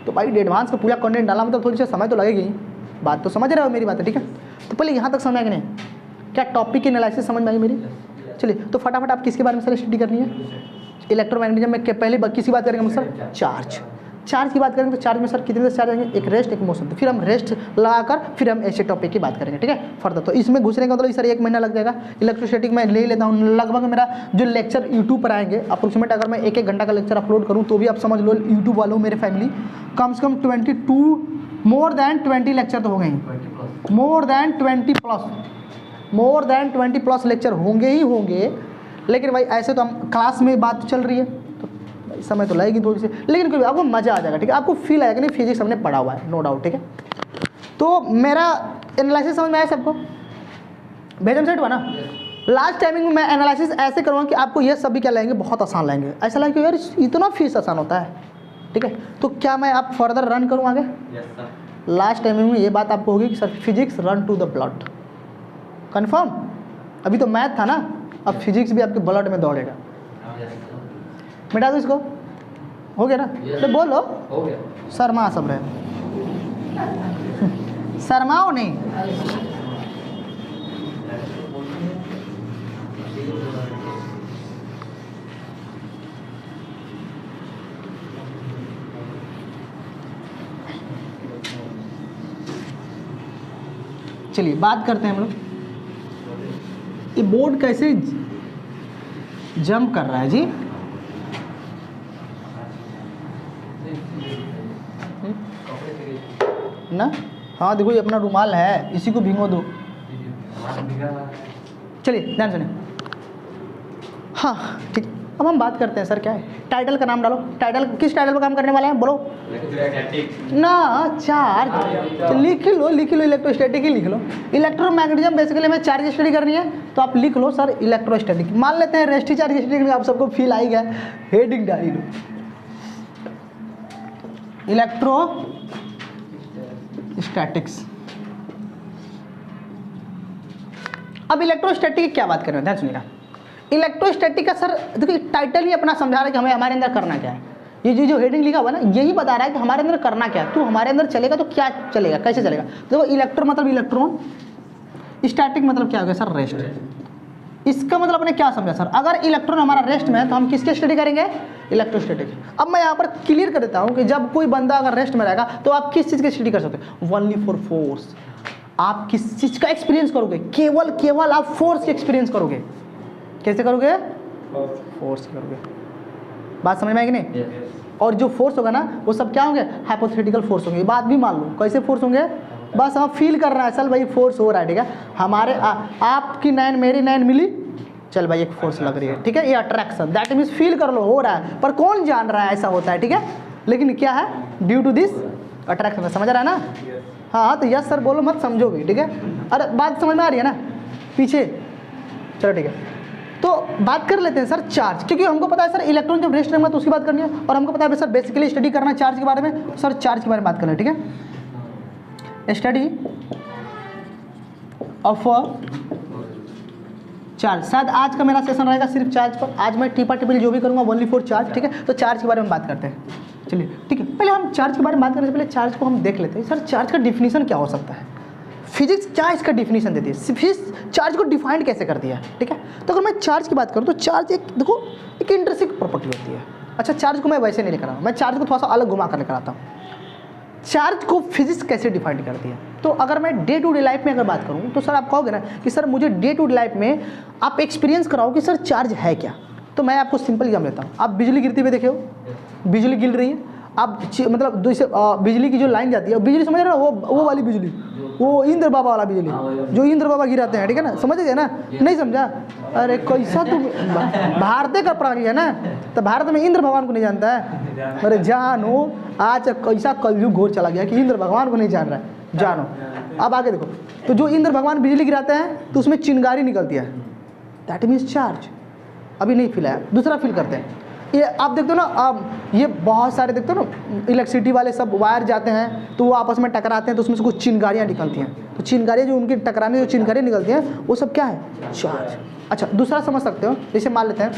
तो भाई एडवांस का पूरा कंटेंट डालना मतलब थोड़ी सी समय तो लगेगी ही। बात तो समझ रहे हो मेरी बात है, ठीक है। तो पहले यहाँ तक समझ आएगी नहीं, क्या टॉपिक की एनालिसिस समझ में आई मेरी। चलिए तो फटाफट आप किसके बारे में सर स्टडी करनी है, इलेक्ट्रोमैग्नेटिज्म में पहले किसकी बात करेंगे हम सर, चार्ज। चार्ज की बात करेंगे तो चार्ज में सर कितने चार्ज आएंगे, एक रेस्ट एक मोशन। तो फिर हम रेस्ट लगाकर फिर हम ऐसे टॉपिक की बात करेंगे, ठीक है फर्दर। तो इसमें घुसने का मतलब सर 1 महीना लग जाएगा। इलेक्ट्रोस्टैटिक मैं ले लेता हूँ, लगभग मेरा जो लेक्चर यूट्यूब पर आएंगे अप्रोक्सीमेट, अगर मैं 1-1 घंटा का लेक्चर अपलोड करूँ तो भी आप समझ लो यूट्यूब वालों मेरे फैमिली कम से कम मोर देन 20 लेक्चर तो हो गए, मोर देन 20 प्लस लेक्चर होंगे ही होंगे। लेकिन भाई ऐसे तो हम क्लास में बात चल रही है तो समय तो लगेगी थोड़ी सी, लेकिन कोई आपको मज़ा आ जाएगा, ठीक है। आपको फील आएगा नहीं फिजिक्स हमने पढ़ा हुआ है, नो डाउट, ठीक है। तो मेरा एनालिसिस समझ में आया सबको, भेजम सेट हुआ ना। लास्ट टाइमिंग में मैं एनालिसिस ऐसे करूँगा कि आपको ये सभी क्या लगेंगे, बहुत आसान लगेंगे। ऐसा लगेगा यार इतना फीस आसान होता है, ठीक है। तो क्या मैं आप फर्दर रन करूँ आगे? लास्ट टाइमिंग में ये बात आपको होगी कि sir physics run to the blood, confirm. अभी तो मैथ था ना, अब फिजिक्स भी आपके ब्लड में दौड़ेगा। मिटा दो इसको, हो गया ना। तो बोलो हो गया। शर्मा सब रहे, शर्माओ नहीं। चलिए बात करते हैं हम लोग, ये बोर्ड कैसे जंप कर रहा है जी। ना हाँ देखो ये अपना रुमाल है, इसी को भिगो दो। चलिए ध्यान सुनिए, हाँ ठीक। अब हम बात करते हैं सर क्या है, टाइटल का नाम डालो। टाइटल किस टाइटल पर काम करने वाले हैं बोलो ना। चार्ज लिख लो इलेक्ट्रोस्टैटिक ही लिख लो। इलेक्ट्रोमैग्नेटिज्म बेसिकली हमें चार्ज स्टडी करनी है तो आप लिख लो सर इलेक्ट्रोस्टैटिक। मान लेते हैं रेस्टी चार्ज स्टडी में आप सबको फील आई गया, हेडिंग डाली लो इलेक्ट्रोस्टैटिक्स। अब इलेक्ट्रोस्टैटिक की क्या बात कर रहे हैं, ध्यान सुनिएगा। इलेक्ट्रोस्टैटिक का सर देखिए टाइटल ही अपना समझा रहा है कि हमें हमारे अंदर करना क्या है। ये जो हेडिंग लिखा हुआ है ना, यही बता रहा है कि हमारे अंदर करना क्या है। तो हमारे अंदर चलेगा तो क्या चलेगा, कैसे चलेगा। देखो इलेक्ट्रो मतलब इलेक्ट्रॉन, स्टैटिक मतलब क्या हो गया सर, रेस्ट। इसका मतलब आपने क्या समझा सर, अगर इलेक्ट्रॉन हमारा रेस्ट में है तो हम किसके स्टडी करेंगे, इलेक्ट्रोस्टैटिक। अब मैं यहाँ पर क्लियर कर देता हूँ कि जब कोई बंदा अगर रेस्ट में रहेगा तो आप किस चीज़ की स्टडी कर सकते हो, ओनली फॉर फोर्स। आप किस चीज़ का एक्सपीरियंस करोगे, केवल आप फोर्स की एक्सपीरियंस करोगे। कैसे करोगे, फोर्स करोगे। बात समझ में आएगी नहीं। और जो फोर्स होगा ना वो सब क्या होंगे, हाइपोथेटिकल फोर्स होंगे। बात भी मान लो कैसे फोर्स होंगे, बस हम फील कर रहा है चल भाई फोर्स हो रहा है, ठीक है। हमारे आपकी नैन मेरी नैन मिली, चल भाई एक फोर्स लग रही है, ठीक है। ये अट्रैक्शन दैट मीन्स फील कर लो हो रहा है, पर कौन जान रहा है ऐसा होता है, ठीक है। लेकिन क्या है, ड्यू टू दिस अट्रैक्शन, समझ रहा है ना। हाँ तो यस सर बोलो मत समझो भी, ठीक है। अरे बात समझ में आ रही है ना पीछे, चलो ठीक है। तो बात कर लेते हैं सर चार्ज, क्योंकि हमको पता है सर इलेक्ट्रॉन जब रेस्ट रहेगा तो उसकी बात करनी है, और हमको पता है सर बेसिकली स्टडी करना चार्ज के बारे में। सर चार्ज के बारे में बात करना है, ठीक है। स्टडी ऑफ चार्ज, शायद आज का मेरा सेशन रहेगा सिर्फ चार्ज पर। आज मैं टिपा टिपिल जो भी करूँगा ओनली फॉर चार्ज, ठीक है। तो चार्ज के बारे में बात करते हैं, चलिए ठीक है। पहले हम चार्ज के बारे में बात करने से पहले चार्ज को हम देख लेते हैं सर चार्ज का डिफिनीशन क्या हो सकता है, फिजिक्स क्या इसका डिफिनीशन देती है, फिर चार्ज को डिफाइंड कैसे कर दिया है, ठीक है। तो अगर मैं चार्ज की बात करूँ तो चार्ज एक देखो एक इंट्रिंसिक प्रॉपर्टी होती है। अच्छा चार्ज को मैं वैसे नहीं लेकर आता, मैं चार्ज को थोड़ा सा अलग घुमा कर लेकर आता हूँ। चार्ज को फिजिक्स कैसे डिफाइंड करती है, तो अगर मैं डे टू डे लाइफ में अगर बात करूँ तो सर आप कहोगे ना कि सर मुझे डे टू डे लाइफ में आप एक्सपीरियंस कराओ कि सर चार्ज है क्या। तो मैं आपको सिंपल एग्जाम लेता हूँ। आप बिजली गिरती हुई देखे हो, बिजली गिर रही है, आप मतलब बिजली की जो लाइन जाती है, बिजली समझ रहे हो, वो वाली बिजली, वो इंद्र बाबा वाला बिजली जो इंद्र बाबा गिराते हैं, ठीक है ना, समझ गए ना, नहीं समझा। अरे कैसा तुम भारतीय का प्राणी है ना, तो भारत में इंद्र भगवान को नहीं जानता है। अरे जानो आज कैसा कलयुग घोर चला गया कि इंद्र भगवान को नहीं जान रहा है, जानो। अब आगे देखो, तो जो इंद्र भगवान बिजली गिराते हैं तो उसमें चिंगारी निकलती है, दैट मीन्स चार्ज। अभी नहीं फील आया, दूसरा फील करते हैं। ये आप देखते हो ना, ये बहुत सारे देखते हो ना इलेक्ट्रिसिटी वाले सब वायर जाते हैं तो वो आपस में टकराते हैं तो उसमें से कुछ चिंगारियाँ निकलती हैं। तो चिंगारियाँ जो उनकी टकराने जो चिंगारियाँ निकलती हैं वो सब क्या है? चार्ज। अच्छा, दूसरा समझ सकते हो, जैसे मान लेते हैं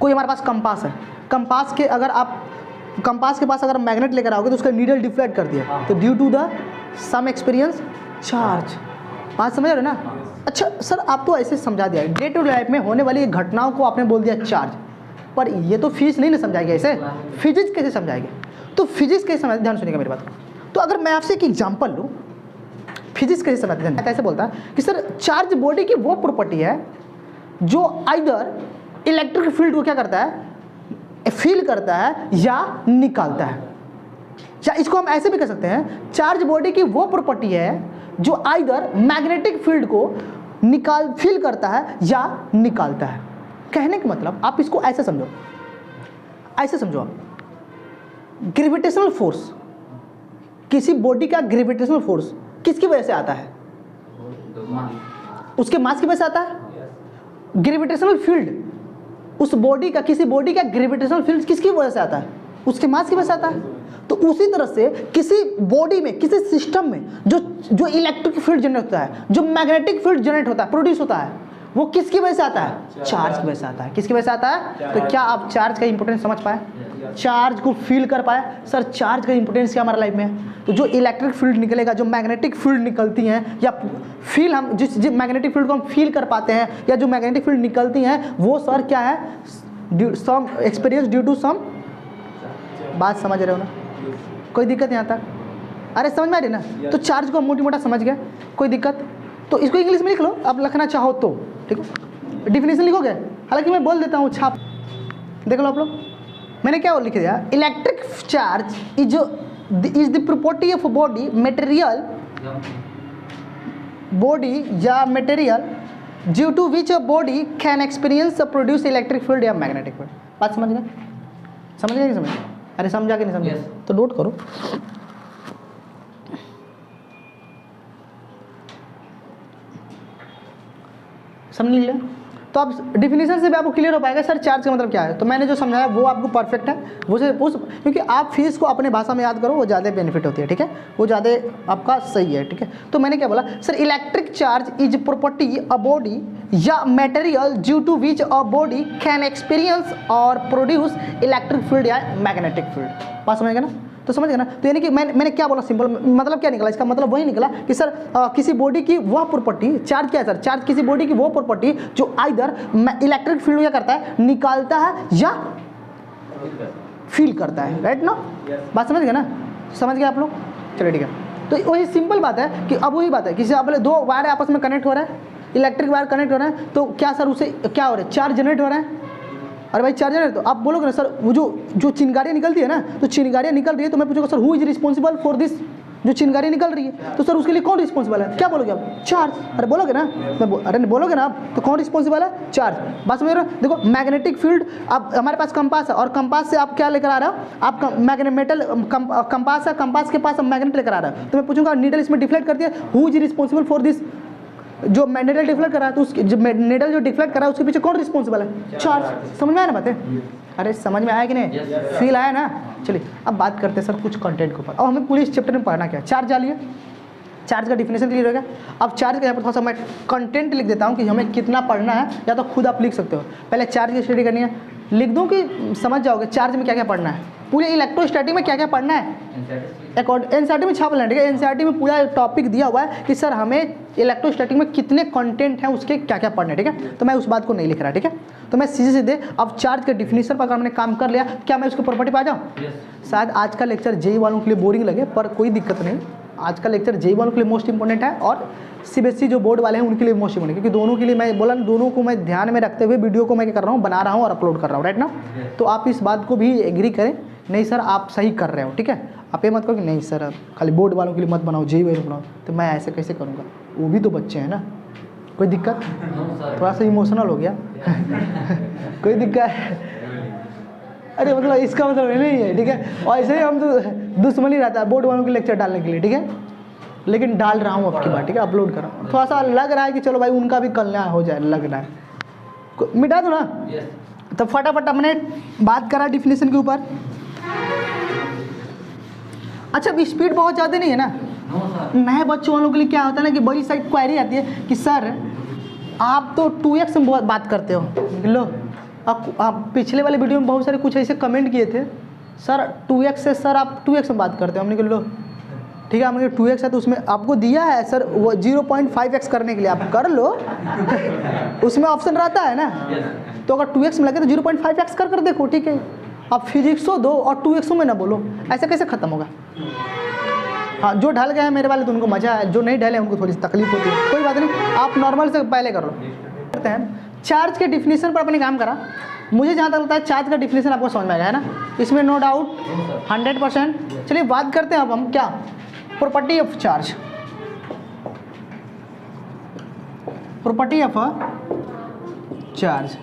कोई हमारे पास कंपास है, कंपास के अगर आप कंपास के पास अगर मैग्नेट लेकर आओगे तो उसका नीडल डिफ्लेक्ट कर दिया, तो due to the some experience charge. बात समझ रहे हो ना? अच्छा सर, आप तो ऐसे समझा दिया, डे टू लाइफ में होने वाली घटनाओं को आपने बोल दिया चार्ज, पर ये तो फिजिक्स नहीं ना समझाएगा, ऐसे फिजिक्स कैसे समझाएंगे? तो फिजिक्स कैसे समझ, ध्यान सुनिएगा मेरी बात। तो अगर मैं आपसे एक एग्जांपल लूँ, फिजिक्स कैसे समझाते हैं, ऐसे बोलता है कि सर चार्ज बॉडी की वो प्रॉपर्टी है जो आइदर इलेक्ट्रिक फील्ड को क्या करता है, फील करता है या निकालता है। या इसको हम ऐसे भी कह सकते हैं, चार्ज बॉडी की वो प्रॉपर्टी है जो आइदर मैग्नेटिक फील्ड को फील करता है या निकालता है। कहने का मतलब आप इसको ऐसे समझो, ऐसे समझो आप, ग्रेविटेशनल फोर्स, किसी बॉडी का ग्रेविटेशनल फोर्स किसकी वजह से आता है? उसके मास की वजह से आता है। ग्रेविटेशनल फील्ड उस बॉडी का, किसी बॉडी का ग्रेविटेशनल फील्ड किसकी वजह से आता है? उसके मास की वजह से आता है। तो उसी तरह से किसी बॉडी में, किसी सिस्टम में जो इलेक्ट्रिक फील्ड जनरेट होता है, जो मैग्नेटिक फील्ड जनरेट होता है, प्रोड्यूस होता है, वो किसकी वजह से आता है? चार्ज की वजह से आता है। किसकी वजह से आता है? तो क्या आप चार्ज का इंपोर्टेंस समझ पाए, चार्ज को फील कर पाए? सर चार्ज का इंपोर्टेंस क्या हमारा लाइफ में है? तो जो इलेक्ट्रिक फील्ड निकलेगा, जो मैग्नेटिक फील्ड निकलती हैं या फील, हम जिस मैग्नेटिक फील्ड को हम फील कर पाते हैं या जो मैग्नेटिक फील्ड निकलती हैं, वो सर क्या है? Some experience due to some. बात समझ रहे हो ना? कोई दिक्कत यहाँ तक? अरे समझ में आ रही ना? तो चार्ज को मोटी मोटा समझ गया, कोई दिक्कत? तो इसको इंग्लिश में लिख लो आप, लिखना चाहो तो, ठीक है? डिफिनेशन लिखोगे, हालांकि मैं बोल देता हूँ, छाप देख लो आप लोग। मैंने क्या लिख दिया? Electric charge is the property of body या material due to which a body can experience produce electric field या मैग्नेटिक फील्ड। बात समझ गए? समझ गए कि समझ? अरे समझा कि नहीं समझा? तो नोट करो। समझ लिया? तो आप डिफिनेशन से भी आपको क्लियर हो पाएगा सर चार्ज का मतलब क्या है। तो मैंने जो समझाया वो आपको परफेक्ट है, वो से क्योंकि आप फीस को अपने भाषा में याद करो, वो ज़्यादा बेनिफिट होती है, ठीक है? वो ज़्यादा आपका सही है, ठीक है? तो मैंने क्या बोला sir, electric charge is property a body या material due to which a body can experience और प्रोड्यूस इलेक्ट्रिक फील्ड या मैग्नेटिक फील्ड। बात समझ गए ना? तो समझ गए ना? तो यानी कि मैंने क्या बोला, सिंपल मतलब क्या निकला इसका? मतलब वही निकला कि सर किसी बॉडी की वह प्रॉपर्टी, चार्ज क्या है सर? चार्ज किसी बॉडी की वो प्रॉपर्टी जो आइदर इलेक्ट्रिक फील्ड क्या करता है, निकालता है या फील करता है, राइट ना? बात समझ गए ना? समझ गए आप लोग? चलिए ठीक है। तो वही सिंपल बात है कि अब वही बात है, किसी आप बोले दो वायर आपस में कनेक्ट हो रहा है, इलेक्ट्रिक वायर कनेक्ट हो रहा है, तो क्या सर उससे क्या हो रहा है? चार्ज जनरेट हो रहा है। अरे भाई चार्जर है, तो आप बोलोगे ना सर वो जो चिंगारियाँ निकलती है ना, तो चिंगारियाँ निकल रही है, तो मैं पूछूंगा sir who is responsible for this, जो चिंगारियाँ निकल रही है, तो सर उसके लिए कौन रिस्पॉन्सिबल है? क्या बोलोगे आप? चार्ज। अरे बोलोगे ना? अरे बोलोगे ना आप, तो कौन रिस्पॉन्सिबल है? चार्ज। बस मेरा देखो, मैग्नेटिक फील्ड, अब हमारे पास कंपास है और कंपास से आप क्या लेकर आ रहे हो? आप मेटल कंपास है, कंपास के पास मैग्नेट लेकर आ रहा है, तो मैं पूछूंगा नीडल इसमें डिफ्लेक्ट करती है, who is responsible for this? जो नीडल डिफ्लेक्ट कर रहा है, तो उसके जो नीडल जो डिफ्लेक्ट कर रहा है उसके पीछे कौन रिस्पॉन्सिबल है? चार्ज। समझ में आया ना बातें? अरे समझ में आया कि नहीं? फील आया ना? चलिए अब बात करते हैं सर कुछ कंटेंट के ऊपर। अब हमें पूरे इस चैप्टर में पढ़ना क्या है? चार्ज डालिए, चार्ज का डिफिनेशन क्लियर हो गया। अब चार्ज का यहाँ पर थोड़ा सा मैं कंटेंट लिख देता हूँ कि हमें कितना पढ़ना है, या तो खुद आप लिख सकते हो। पहले चार्ज की स्टडी करनी है, लिख दूँ कि समझ जाओगे चार्ज में क्या क्या पढ़ना है? पूरे इलेक्ट्रोस्टैटिक में क्या क्या पढ़ना है एनसीईआरटी में छाप लेना, ठीक है? एनसीईआरटी में पूरा टॉपिक दिया हुआ है कि सर हमें इलेक्ट्रोस्टैटिक में कितने कंटेंट हैं, उसके क्या क्या पढ़ने, ठीक है? तो मैं उस बात को नहीं लिख रहा, ठीक है? तो मैं सीधे सीधे अब चार्ज के डिफिनेशन पर अगर मैंने काम कर लिया, क्या मैं उसको प्रॉपर्टी पा जाऊँ? शायद आज का लेक्चर जेई वालों के लिए बोरिंग लगे, पर कोई दिक्कत नहीं। आज का लेक्चर जेई वालों के लिए मोस्ट इंपॉर्टेंट है और सीबीएसई जो बोर्ड वाले हैं उनके लिए मोस्ट इंपॉर्टेंट, क्योंकि दोनों के लिए मैं बोला, दोनों को मैं ध्यान में रखते हुए वीडियो को मैं क्या कर रहा हूँ, बना रहा हूँ और अपलोड कर रहा हूँ, राइट ना? तो आप इस बात को भी एग्री करें, नहीं सर आप सही कर रहे हो, ठीक है? आप ये मत कहो कि नहीं सर खाली बोर्ड वालों के लिए मत बनाओ, जेई वालों बनाओ, तो मैं ऐसे कैसे करूँगा? वो भी तो बच्चे हैं ना, कोई दिक्कत? थोड़ा सा इमोशनल हो गया कोई दिक्कत? अरे मतलब इसका मतलब नहीं है, ठीक है? और ऐसे ही हम तो दुश्मनी रहता है बोर्ड वालों के लेक्चर डालने के लिए, ठीक है? लेकिन डाल रहा हूँ आपकी बात, ठीक है? अपलोड कर रहा हूँ। थोड़ा सा लग रहा है कि चलो भाई उनका भी कल्याण हो जाए, लग रहा है। मिटा दो ना? तो फटाफट हमने बात करा डिफिनेशन के ऊपर। अच्छा, अब स्पीड बहुत ज़्यादा नहीं है ना, नए बच्चों वालों के लिए क्या होता है ना कि बड़ी सारी क्वेरी आती है कि सर आप तो 2x में बहुत बात करते हो। लो, आप पिछले वाले वीडियो में बहुत सारे कुछ ऐसे कमेंट किए थे, सर 2x से सर आप 2x में बात करते हो। हमने कहा लो ठीक है, हमने 2x है तो उसमें आपको दिया है सर वो 0.5x करने के लिए, आप कर लो उसमें ऑप्शन रहता है ना। तो अगर 2x में लगे तो 0.5x कर देखो, ठीक है। आप फिजिक्सो दो और 2x में ना बोलो, ऐसे कैसे ख़त्म होगा। हाँ, जो ढल गए हैं मेरे वाले तो उनको मज़ा है, जो नहीं ढले उनको थोड़ी सी तकलीफ होती है, कोई बात नहीं, आप नॉर्मल से पहले कर लो। करते हैं चार्ज के डिफिनीशन पर अपने काम करा। मुझे जहाँ तक लगता है चार्ज का डिफिनीशन आपको समझ में आया है ना, इसमें नो डाउट 100%। चलिए बात करते हैं अब हम क्या, property of charge. Property of charge.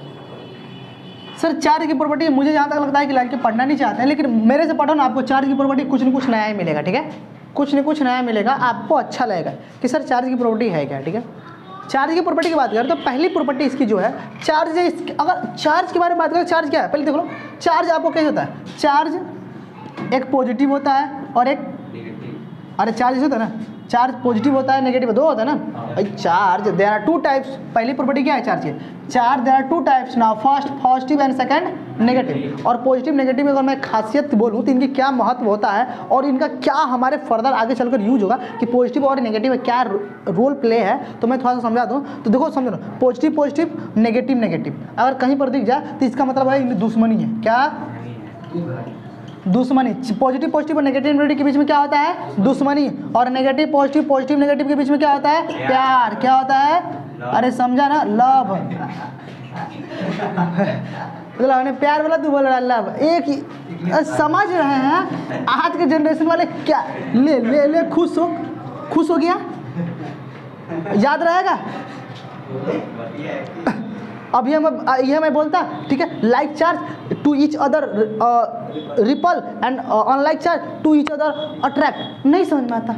Sir charge की प्रॉपर्टी मुझे जहाँ तक लगता है कि लड़के पढ़ना नहीं चाहते हैं, लेकिन मेरे से पढ़ो ना, आपको चार्ज की प्रॉपर्टी कुछ न कुछ नया ही मिलेगा, ठीक है। कुछ न कुछ नया मिलेगा, आपको अच्छा लगेगा कि सर चार्ज की प्रॉपर्टी है क्या, ठीक है। चार्ज की प्रॉपर्टी की बात करें तो पहली प्रॉपर्टी इसकी जो है चार्ज है। अगर चार्ज के बारे में बात करें, चार्ज क्या है पहले देख लो। चार्ज आपको कैसे होता है, चार्ज एक पॉजिटिव होता है और एक, अरे चार्ज ऐसे होता है ना, चार्ज पॉजिटिव होता है नेगेटिव दो होता है ना भाई। Charge there are two types, पहली प्रॉपर्टी क्या है चार्ज की, charge there are two types now, first positive and second negative. और पॉजिटिव नेगेटिव अगर मैं खासियत बोलूँ तो इनकी क्या महत्व होता है और इनका क्या हमारे फर्दर आगे चलकर यूज होगा कि पॉजिटिव और नेगेटिव में क्या रोल प्ले है, तो मैं थोड़ा सा समझा दूँ। तो देखो समझो ना, पॉजिटिव पॉजिटिव नेगेटिव नेगेटिव अगर कहीं पर दिख जाए तो इसका मतलब है दुश्मनी है, क्या दुश्मनी। पॉजिटिव पॉजिटिव और नेगेटिव नेगेटिव के बीच में क्या होता है, दुश्मनी। और नेगेटिव पॉजिटिव पॉजिटिव नेगेटिव के बीच में क्या होता है, प्यार। क्या होता है, अरे समझा ना, लव। मतलब प्यार वाला तू बोल रहा लव, एक ही समझ रहे हैं। आज के जनरेशन वाले क्या ले ले ले खुश हो गया, याद रहेगा। अब ये मैं बोलता ठीक है, like charge to each other repel and unlike charge to each other attract, नहीं समझ में आता।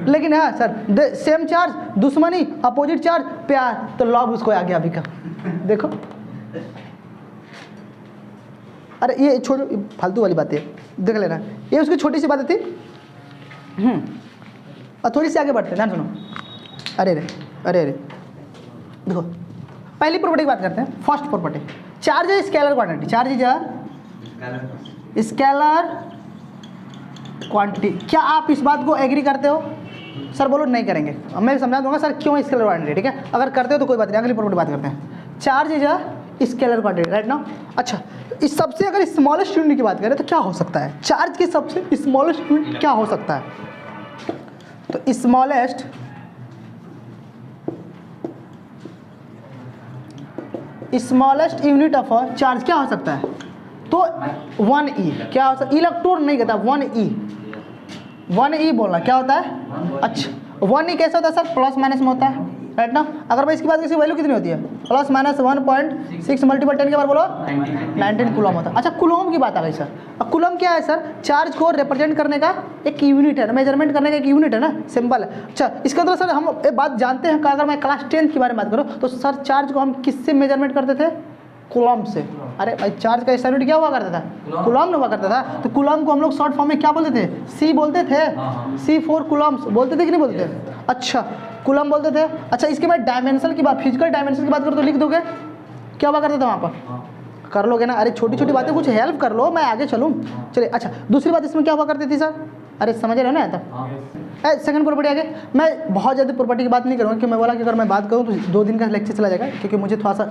लेकिन हाँ सर सेम चार्ज दुश्मनी, अपोजिट चार्ज प्यार, तो लव उसको आ गया अभी का। देखो अरे ये छोड़ो फालतू वाली बातें देख लेना, ये उसकी छोटी सी बातें थी। और थोड़ी सी आगे बढ़ते, ध्यान सुनो। अरे देखो पहली प्रॉपर्टी की बात करते हैं, फर्स्ट प्रॉपर्टी। चार्ज है scalar quantity, charge is scalar quantity. क्या आप इस बात को एग्री करते हो? सर बोलो नहीं करेंगे, मैं समझा दूंगा सर क्यों स्केलर क्वांटिटी, ठीक है। अगर करते हो तो कोई बात नहीं, अगली प्रॉपर्टी बात करते हैं। Charge is a scalar quantity, right now. अच्छा, इस सबसे अगर स्मॉलेस्ट यूनिट की बात करें तो क्या हो सकता है, चार्ज की सबसे स्मॉलेस्ट यूनिट क्या हो सकता है? तो स्मॉलेस्ट यूनिट ऑफ चार्ज क्या हो सकता है? तो 1e। क्या हो सकता है? इलेक्ट्रॉन नहीं कहता, 1e बोलना क्या होता है। अच्छा 1e कैसे होता है सर? प्लस माइनस में होता है, राइट ना। अगर मैं इसकी बात इसकी वैल्यू कितनी होती है, प्लस माइनस 1.6 मल्टीपल 10 के बार बोलो 19 कूलम होता है। अच्छा कूलम की बात आ गई सर। अब कूलम क्या है सर? चार्ज को रिप्रेजेंट करने का एक यूनिट है, मेजरमेंट करने का एक यूनिट है ना, सिंपल है। अच्छा इसके अंदर सर हम एक बात जानते हैं कि अगर मैं क्लास 10 के बारे में बात करूँ तो सर चार्ज को हम किससे मेजरमेंट करते थे? कूलम से। अरे भाई चार्ज का यूनिट क्या हुआ करता था? कूलम हुआ करता था। तो कूलम को हम लोग शॉर्ट फॉर्म में क्या बोलते थे? सी बोलते थे, C4 कूलम्स बोलते थे कि नहीं बोलते थे? अच्छा कूलम बोलते थे। अच्छा इसके बाद डायमेंशन की बात, फिजिकल डायमेंशन की बात करो तो लिख दोगे क्या हुआ करता था वहाँ पर? कर लोगे ना। अरे छोटी छोटी बातें कुछ हेल्प कर लो, मैं आगे चलूँ। चलिए अच्छा दूसरी बात इसमें क्या हुआ करती थी सर? अरे समझ रहे हो ना तब। सेकंड प्रॉपर्टी आगे, मैं बहुत ज़्यादा प्रॉपर्टी की बात नहीं करूँगा, क्योंकि मैं बोला कि अगर मैं बात करूँ तो 2 दिन का लेक्चर चला जाएगा, क्योंकि मुझे थोड़ा सा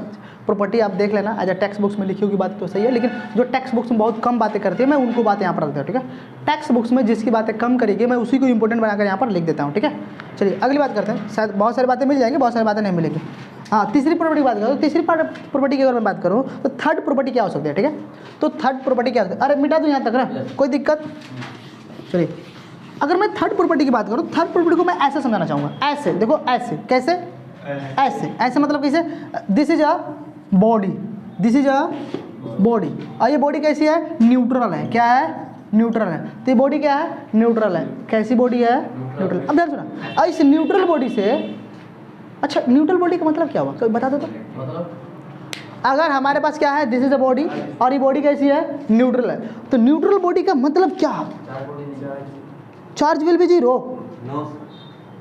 प्रॉपर्टी आप देख लेना एज अ टेक्स्ट बुक्स में लिखी होगी बात तो सही है, लेकिन जो टेक्स्ट बुक्स में बहुत कम बातें करती है मैं उनको बातें यहाँ पर रख देता हूँ, ठीक है। टेक्स्ट बुक्स में जिसकी बातें कम करेगी मैं उसी को इंपॉर्टेंट बनाकर यहाँ पर लिख देता हूँ, ठीक है। चलिए अगली बात करते हैं। शायद बहुत सारी बातें मिल जाएंगी, बहुत सारी बातें नहीं मिलेंगी। हाँ तीसरी प्रॉपर्टी की बात करूँ तो तीसरी प्रॉपर्टी की अगर मैं बात करूँ तो थर्ड प्रॉपर्टी क्या हो सकती है, ठीक है। तो थर्ड प्रॉपर्टी क्या होती है? अरे मिटा दूँ यहाँ तक ना, कोई दिक्कत? चलिए अगर मैं थर्ड प्रॉपर्टी की बात करूँ, थर्ड प्रॉपर्टी को मैं ऐसे समझाना चाहूँगा। ऐसे देखो, ऐसे कैसे? ऐसे मतलब कैसे? This is a body, this is a body, और ये बॉडी कैसी है? न्यूट्रल है। क्या है? न्यूट्रल है। तो ये बॉडी क्या है? न्यूट्रल है। कैसी बॉडी है? न्यूट्रल। अब ध्यान सुना, इस न्यूट्रल बॉडी से, अच्छा न्यूट्रल बॉडी का मतलब क्या हुआ, कोई बता दो तो। अगर हमारे पास क्या है, दिस इज अ बॉडी, और ये बॉडी कैसी है, न्यूट्रल है, तो न्यूट्रल बॉडी का मतलब क्या, चार्ज विल बी जीरो।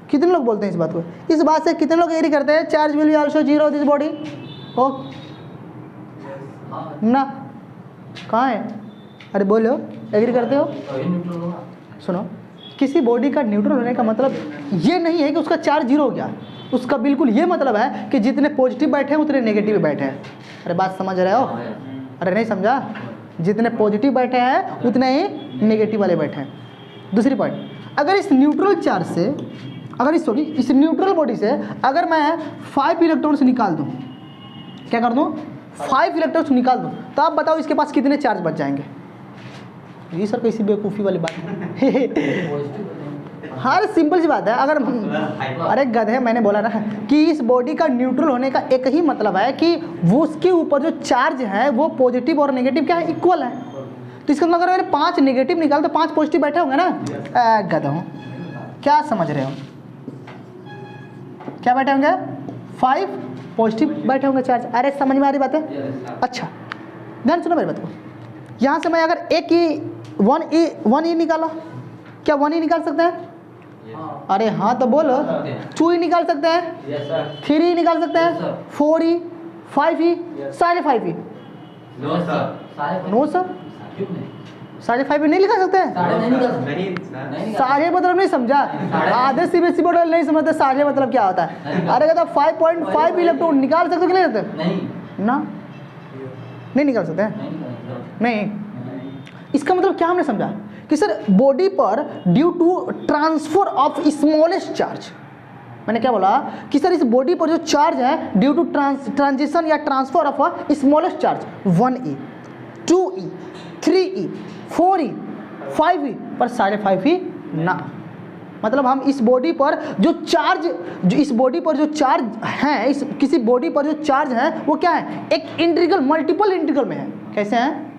कितने लोग बोलते हैं इस बात को, इस बात से कितने लोग एग्री करते हैं, charge will be also zero this body, ओ ना, कहाँ है, अरे बोलो एग्री करते हो। सुनो, किसी बॉडी का न्यूट्रल होने का मतलब ये नहीं है कि उसका चार्ज जीरो हो गया, उसका बिल्कुल ये मतलब है कि जितने पॉजिटिव बैठे हैं उतने नेगेटिव बैठे हैं। अरे बात समझ रहे हो, अरे नहीं समझा, जितने पॉजिटिव बैठे हैं उतने ही नेगेटिव वाले बैठे हैं। दूसरी पॉइंट, अगर इस न्यूट्रल चार्ज से, अगर इस न्यूट्रल बॉडी से अगर मैं 5 इलेक्ट्रॉन्स निकाल दूं, क्या कर दूं, 5 इलेक्ट्रॉन्स निकाल दूं, तो आप बताओ इसके पास कितने चार्ज बच जाएंगे। ये सर कैसी बेवकूफ़ी वाली बात है। हर सिंपल सी बात है, अगर अरे गधे, मैंने बोला ना कि इस बॉडी का न्यूट्रल होने का एक ही मतलब है कि वो उसके ऊपर जो चार्ज है वो पॉजिटिव और नेगेटिव क्या है, इक्वल है। तो इसका मतलब अगर 5 नेगेटिव निकाल तो 5 पॉजिटिव बैठे होंगे ना, गधों, क्या समझ रहे हो, क्या बैठे होंगे, 5 पॉजिटिव बैठे होंगे चार्ज। अरे समझ में आ रही बात है। अच्छा ध्यान सुनो मेरी बात को, यहाँ से मैं अगर एक ही 1 ई निकाला, क्या 1 ई निकाल सकते हैं, अरे हाँ तो बोलो, 2 ई निकाल सकते हैं, 3 ई निकाल सकते हैं, 4 ई, 5 ई, साढ़े 5 ई, नो सर, साढ़े 5 ई नहीं निकाल सकते हैं, साढ़े मतलब नहीं समझा, आधे सीबीएसई बोर्ड नहीं समझते साढ़े मतलब क्या होता है। अरे कहता 5.5 इलेक्ट्रॉन निकाल सकते कि नहीं सकते, ना नहीं निकाल सकते हैं, नहीं। इसका मतलब क्या हमने समझा कि सर बॉडी पर due to transfer of smallest charge, मैंने क्या बोला कि सर इस बॉडी पर जो चार्ज है ड्यू टू ट्रांजिशन या transfer of smallest charge 1e, 2e, 3e, 4e, 5e पर 5.5e ना, मतलब हम इस बॉडी पर जो चार्ज, जो इस बॉडी पर जो चार्ज है, इस किसी बॉडी पर जो चार्ज है वो क्या है, एक इंटीग्रल, मल्टीपल इंटीग्रल में है। कैसे हैं,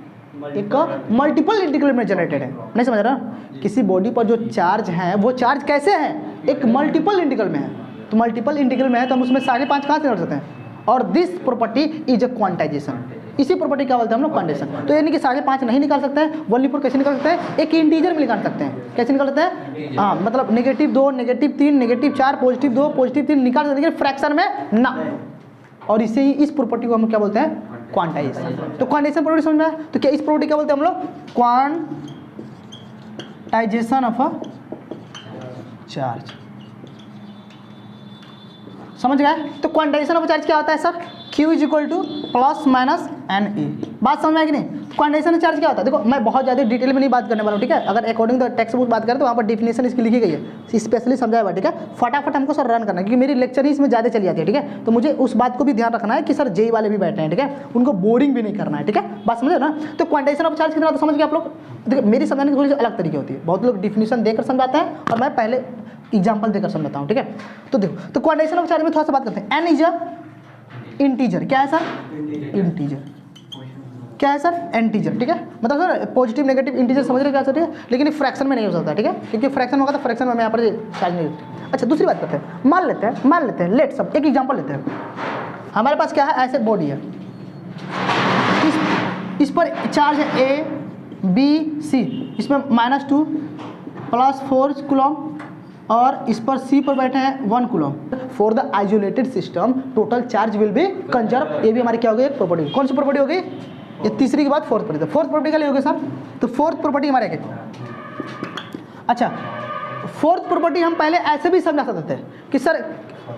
एक मल्टीपल इंटीग्रल में जनरेटेड है, नहीं समझ रहा, किसी बॉडी पर जो चार्ज है वो चार्ज कैसे है, एक मल्टीपल इंटीग्रल में है। तो मल्टीपल इंटीग्रल में है तो हम उसमें 5.5 कहाँ से कर सकते हैं, और this property is a quantization, इसी प्रॉपर्टी क्या बोलते हैं हम लोग, क्वांटाइजेशन। तो यानी कि 5.5 नहीं निकाल सकते हैं, 1/4 कैसे निकाल सकते हैं, एक इंटीजर में निकाल सकते हैं। कैसे निकाल सकते हैं, हाँ मतलब -2, -3, -4, +2, +3 निकाल सकते हैं, लेकिन फ्रैक्शन में ना। और इसे ही, इस प्रॉपर्टी को हम क्या बोलते हैं, क्वांटाइजेशन। तो क्वांटाइजेशन प्रॉपर्टी समझ में आया, तो क्या इस प्रॉपर्टी क्या बोलते हैं हम लोग, क्वांटाइजेशन ऑफ अ चार्ज, समझ गए। तो क्वांटाइजेशन ऑफ चार्ज क्या होता है सर, Q = ±NE, बात समझ में आएगी नहीं। क्वांटाइजेशन चार्ज क्या होता है, देखो मैं बहुत ज़्यादा डिटेल में नहीं बात करने वाला हूँ, ठीक है। अगर अकॉर्डिंग टू टेक्स्ट बुक बात करें तो वहाँ पर डिफिनेशन इसकी लिखी गई है, स्पेशली समझाया हुआ, ठीक है। फटाफट हमको सर रन करना है, क्योंकि मेरी लेक्चर ही इसमें ज़्यादा चली जाती है, ठीक है। तो मुझे उस बात को भी ध्यान रखना है कि सर जेई वाले भी बैठे हैं, ठीक है, उनको बोरिंग भी नहीं करना है, ठीक है, बात समझे ना। तो क्वांटाइजेशन ऑफ चार्ज कितना तो समझ गए आप लोग। देखिए मेरी समझाने की थोड़ी सी अलग तरीके होती है, बहुत लोग डिफिनेशन देकर समझाते हैं और मैं पहले एग्जाम्पल देकर समझाता हूँ, ठीक है। तो देखो, तो क्वांटाइजेशन ऑफ चार्ज में थोड़ा सा बात करते हैं। एन इज अ इंटीजर, क्या है सर, इंटीजर, क्या है सर, इंटीजर, ठीक है। मतलब सर पॉजिटिव नेगेटिव इंटीजर समझ रहे क्या सर, लेकिन फ्रैक्शन में नहीं हो सकता, ठीक है, क्योंकि फ्रैक्शन होगा तो फ्रैक्शन में यहाँ पर चार्ज नहीं होती। अच्छा दूसरी बात करते हैं, मान लेते हैं लेट सब एक एग्जांपल लेते हैं। हमारे पास क्या है, ऐसे बॉडी है, इस पर चार्ज है A, B, C, इसमें -2 +4 कूलम, और इस पर C पर बैठे हैं 1 coulomb. For the isolated system total charge will B conserve, ये भी हमारी क्या होगी, एक प्रॉपर्टी। कौन सी प्रॉपर्टी होगी, ये तीसरी के बाद फोर्थ प्रॉपर्टी। फोर्थ प्रॉपर्टी क्या होगी सर, तो फोर्थ प्रॉपर्टी हमारे क्या, अच्छा फोर्थ प्रॉपर्टी हम पहले ऐसे भी समझा सकते थे कि sir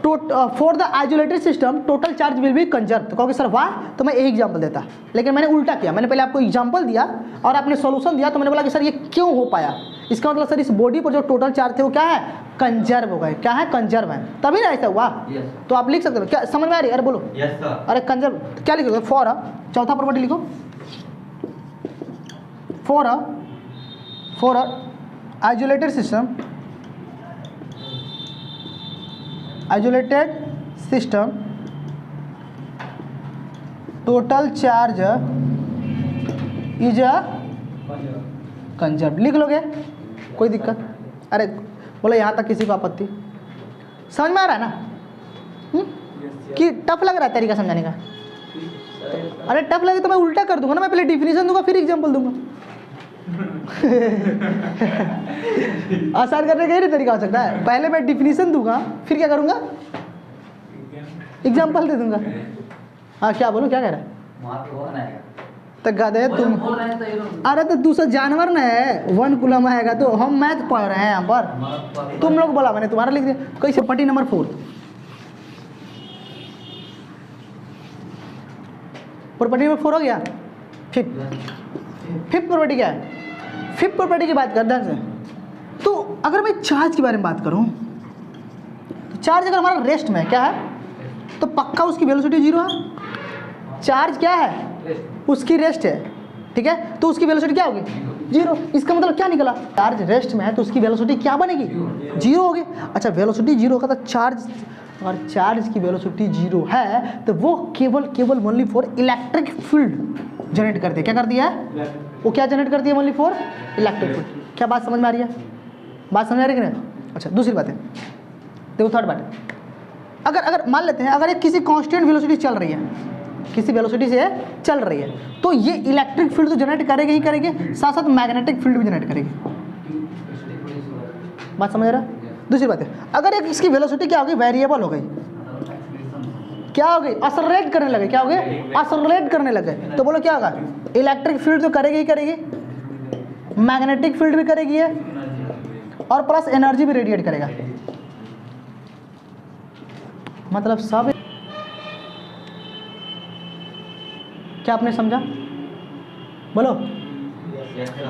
for the isolated system total charge will B conserve. तो कहोगे सर वाह, तो मैं एक एग्जांपल देता, लेकिन मैंने उल्टा किया, मैंने पहले आपको एग्जांपल दिया और आपने सॉल्यूशन दिया, तो मैंने बोला कि सर ये क्यों हो पाया। इसका मतलब सर इस बॉडी पर जो टोटल चार्ज थे वो क्या है, कंजर्व हो गए, क्या है, कंजर्व है, तभी ना ऐसा हुआ। तो आप लिख सकते हो, क्या समझ में आ रही है, अरे बोलो अरे कंजर्व, तो क्या लिखोगे, फॉर चौथा प्रॉपर्टी लिखो, for isolated system, total charge is a conserve, लिख लोगे, कोई दिक्कत, अरे बोलो यहाँ तक किसी को आपत्ति, समझ में आ रहा है ना, कि टफ लग रहा है तरीका समझाने का, अरे टफ लगे तो मैं उल्टा कर दूंगा ना, मैं पहले डिफिनीशन दूंगा फिर एग्जाम्पल दूंगा। आसान करने का ही तरीका हो सकता है, पहले मैं डिफिनीशन दूंगा फिर क्या करूंगा, एग्जाम्पल दे दूंगा। हाँ क्या बोलो, क्या कह रहा है? तो गधे तुम, अरे तो दूसरा जानवर ना है, वन कुलम आएगा तो हम मैथ पढ़ रहे हैं यहाँ पर, तुम लोग बोला मैंने तुम्हारा लिख दिया। कैसे? प्रॉपर्टी नंबर 4, प्रॉपर्टी नंबर 4 हो गया। फिफ्थ प्रॉपर्टी क्या है? फिफ्थ प्रॉपर्टी की बात कर ध्यान से। तो अगर मैं चार्ज के बारे में बात करूं तो चार्ज अगर हमारा रेस्ट में है, क्या है, तो पक्का उसकी वेलोसिटी 0 है। चार्ज क्या है? उसकी रेस्ट है, ठीक है, तो उसकी वेलोसिटी क्या होगी? 0। इसका मतलब क्या निकला? चार्ज रेस्ट में है तो उसकी वेलोसिटी क्या बनेगी? 0 होगी। अच्छा, वेलोसिटी 0 का तो चार्ज, अगर चार्ज की वेलोसिटी 0 है तो वो केवल only for electric field generate करती है। क्या करती है वो? क्या जनरेट करती है? Only for electric field. क्या बात समझ में आ रही है? बात समझ आ रही है कि नहीं? अच्छा, दूसरी बात है, देखो थर्ड बात है, अगर मान लेते हैं अगर एक किसी कांस्टेंट वेलोसिटी चल रही है, किसी वेलोसिटी से चल रही है, तो ये इलेक्ट्रिक फील्ड तो जनरेट करेगी ही करेगी, साथ साथ मैग्नेटिक फील्ड भी जनरेट करेगी। बात समझ रहा है? दूसरी बात है, अगर एक इसकी वेलोसिटी क्या हो गई? वेरिएबल हो गई, क्या हो गई? असरलेट करने लगे। क्या हो गए? असरलेट करने लगे। तो बोलो क्या होगा? इलेक्ट्रिक फील्ड तो करेगी ही करेगी, मैग्नेटिक फील्ड भी करेगी है, और प्लस एनर्जी भी रेडिएट करेगा। मतलब सब, क्या आपने समझा? बोलो।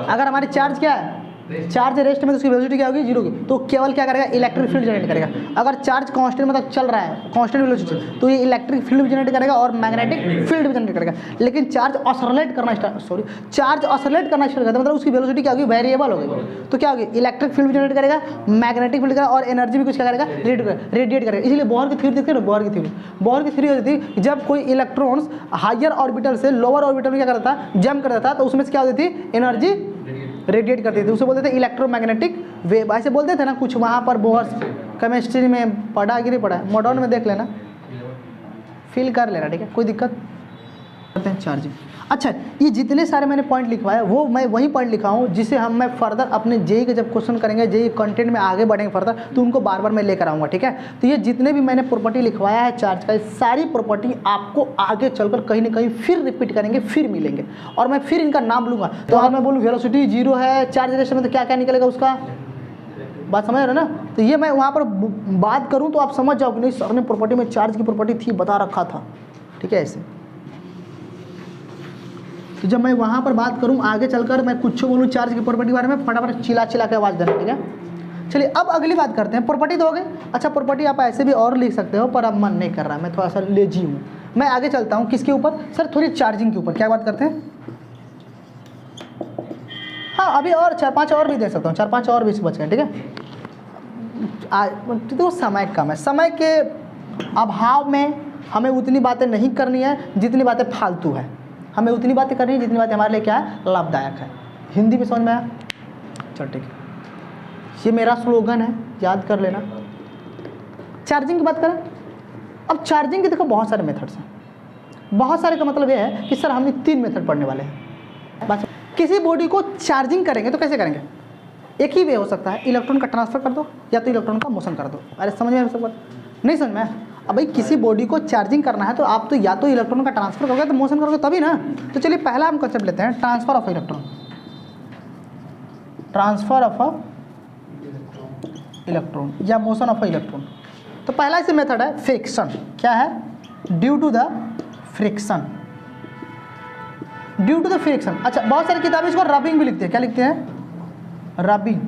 अगर हमारी चार्ज क्या है? चार्ज रेस्ट में तो उसकी वेलोसिटी क्या होगी? 0 की, तो केवल क्या करेगा? इलेक्ट्रिक फील्ड जनरेट करेगा। अगर चार्ज कांस्टेंट मतलब चल रहा है, कांस्टेंट वेलोसिटी, तो ये इलेक्ट्रिक फील्ड भी जनरेट करेगा और मैग्नेटिक फील्ड भी जनरेट करेगा। लेकिन चार्ज ऑसलेट करना स्टार्ट करता मतलब उसकी वेलोसिटी क्या होगी? वेरिएबल हो गई। तो क्या होगी? इलेक्ट्रिक फील्ड भी जनरेट करेगा, मैग्नेटिक फील्ड करेगा, और एनर्जी भी कुछ क्या करेगा? रेडिएट करेगा। इसलिए बोहर की थ्योरी देखते हैं ना, बोहर की थ्योरी होती थी जब कोई इलेक्ट्रॉन्स हायर ऑर्बिटल से लोअर ऑर्बिटल में क्या करता था? जंप करता था, तो उसमें से क्या होती थी? एनर्जी रेडिएट करते थे, उसे बोलते थे इलेक्ट्रोमैग्नेटिक वेव, ऐसे बोलते थे ना कुछ। वहाँ पर बोहर केमिस्ट्री में पढ़ा कि नहीं पढ़ा, मॉडर्न में देख लेना, फील कर लेना, ठीक है, कोई दिक्कत करते हैं। चार्जिंग, अच्छा, ये जितने सारे मैंने पॉइंट लिखवाया वो मैं वही पॉइंट लिखा हूँ जिसे मैं फर्दर अपने जेई के जब क्वेश्चन करेंगे, जेई कंटेंट में आगे बढ़ेंगे फर्दर, तो उनको बार बार मैं लेकर आऊँगा, ठीक है। तो ये जितने भी मैंने प्रॉपर्टी लिखवाया है चार्ज का, सारी प्रॉपर्टी आपको आगे चलकर कहीं ना कहीं फिर रिपीट करेंगे, फिर मिलेंगे, और मैं फिर इनका नाम लूँगा। तो अगर मैं बोलूँ वेलोसिटी 0 है, चार्ज रेस्ट में, तो क्या क्या निकलेगा उसका? बात समझ रहे ना? तो ये मैं वहाँ पर बात करूँ तो आप समझ जाओ कि नहीं, सर ने प्रॉपर्टी में चार्ज की प्रॉपर्टी थी, बता रखा था, ठीक है। ऐसे तो जब मैं वहाँ पर बात करूँ आगे चलकर, मैं कुछ बोलूँ चार्ज की प्रॉपर्टी के बारे में, फटाफट चिल्ला के आवाज़ देना, ठीक है। चलिए अब अगली बात करते हैं। प्रॉपर्टी तो हो गई। अच्छा, प्रॉपर्टी आप ऐसे भी और लिख सकते हो, पर अब मन नहीं कर रहा, मैं थोड़ा सा लेजी हूँ। मैं आगे चलता हूँ, किसके ऊपर? सर थोड़ी चार्जिंग के ऊपर। क्या बात करते हैं? हाँ, अभी और 4-5 और भी दे सकता हूँ, 4-5 और भी बच गए, ठीक है। तो समय कम है, समय के अभाव में हमें उतनी बातें नहीं करनी है जितनी बातें फालतू है। हमें उतनी बातें करनी है जितनी बातें हमारे लिए क्या है? लाभदायक है। हिंदी में समझ में आया? चल ठीक है, ये मेरा स्लोगन है, याद कर लेना। चार्जिंग की बात करें। अब चार्जिंग के देखो बहुत सारे मेथड्स हैं। बहुत सारे का मतलब ये है कि सर हमने 3 मेथड पढ़ने वाले हैं। बस किसी बॉडी को चार्जिंग करेंगे तो कैसे करेंगे? एक ही वे हो सकता है, इलेक्ट्रॉन का ट्रांसफर कर दो या तो इलेक्ट्रॉन का मोशन कर दो। अरे समझ में सब बात? नहीं समझ में? अब भाई किसी बॉडी को चार्जिंग करना है तो आप तो या तो इलेक्ट्रॉन का ट्रांसफर करोगे तो मोशन करोगे तभी ना। तो चलिए पहला हम कंसेप्ट लेते हैं, transfer of electron. Transfer of electron या मोशन ऑफ इलेक्ट्रॉन। तो पहला इसे मेथड है फ्रिक्शन। क्या है? Due to the friction. Due to the friction. अच्छा, बहुत सारी किताबें इसको रबिंग भी लिखते हैं। क्या लिखते हैं? रबिंग।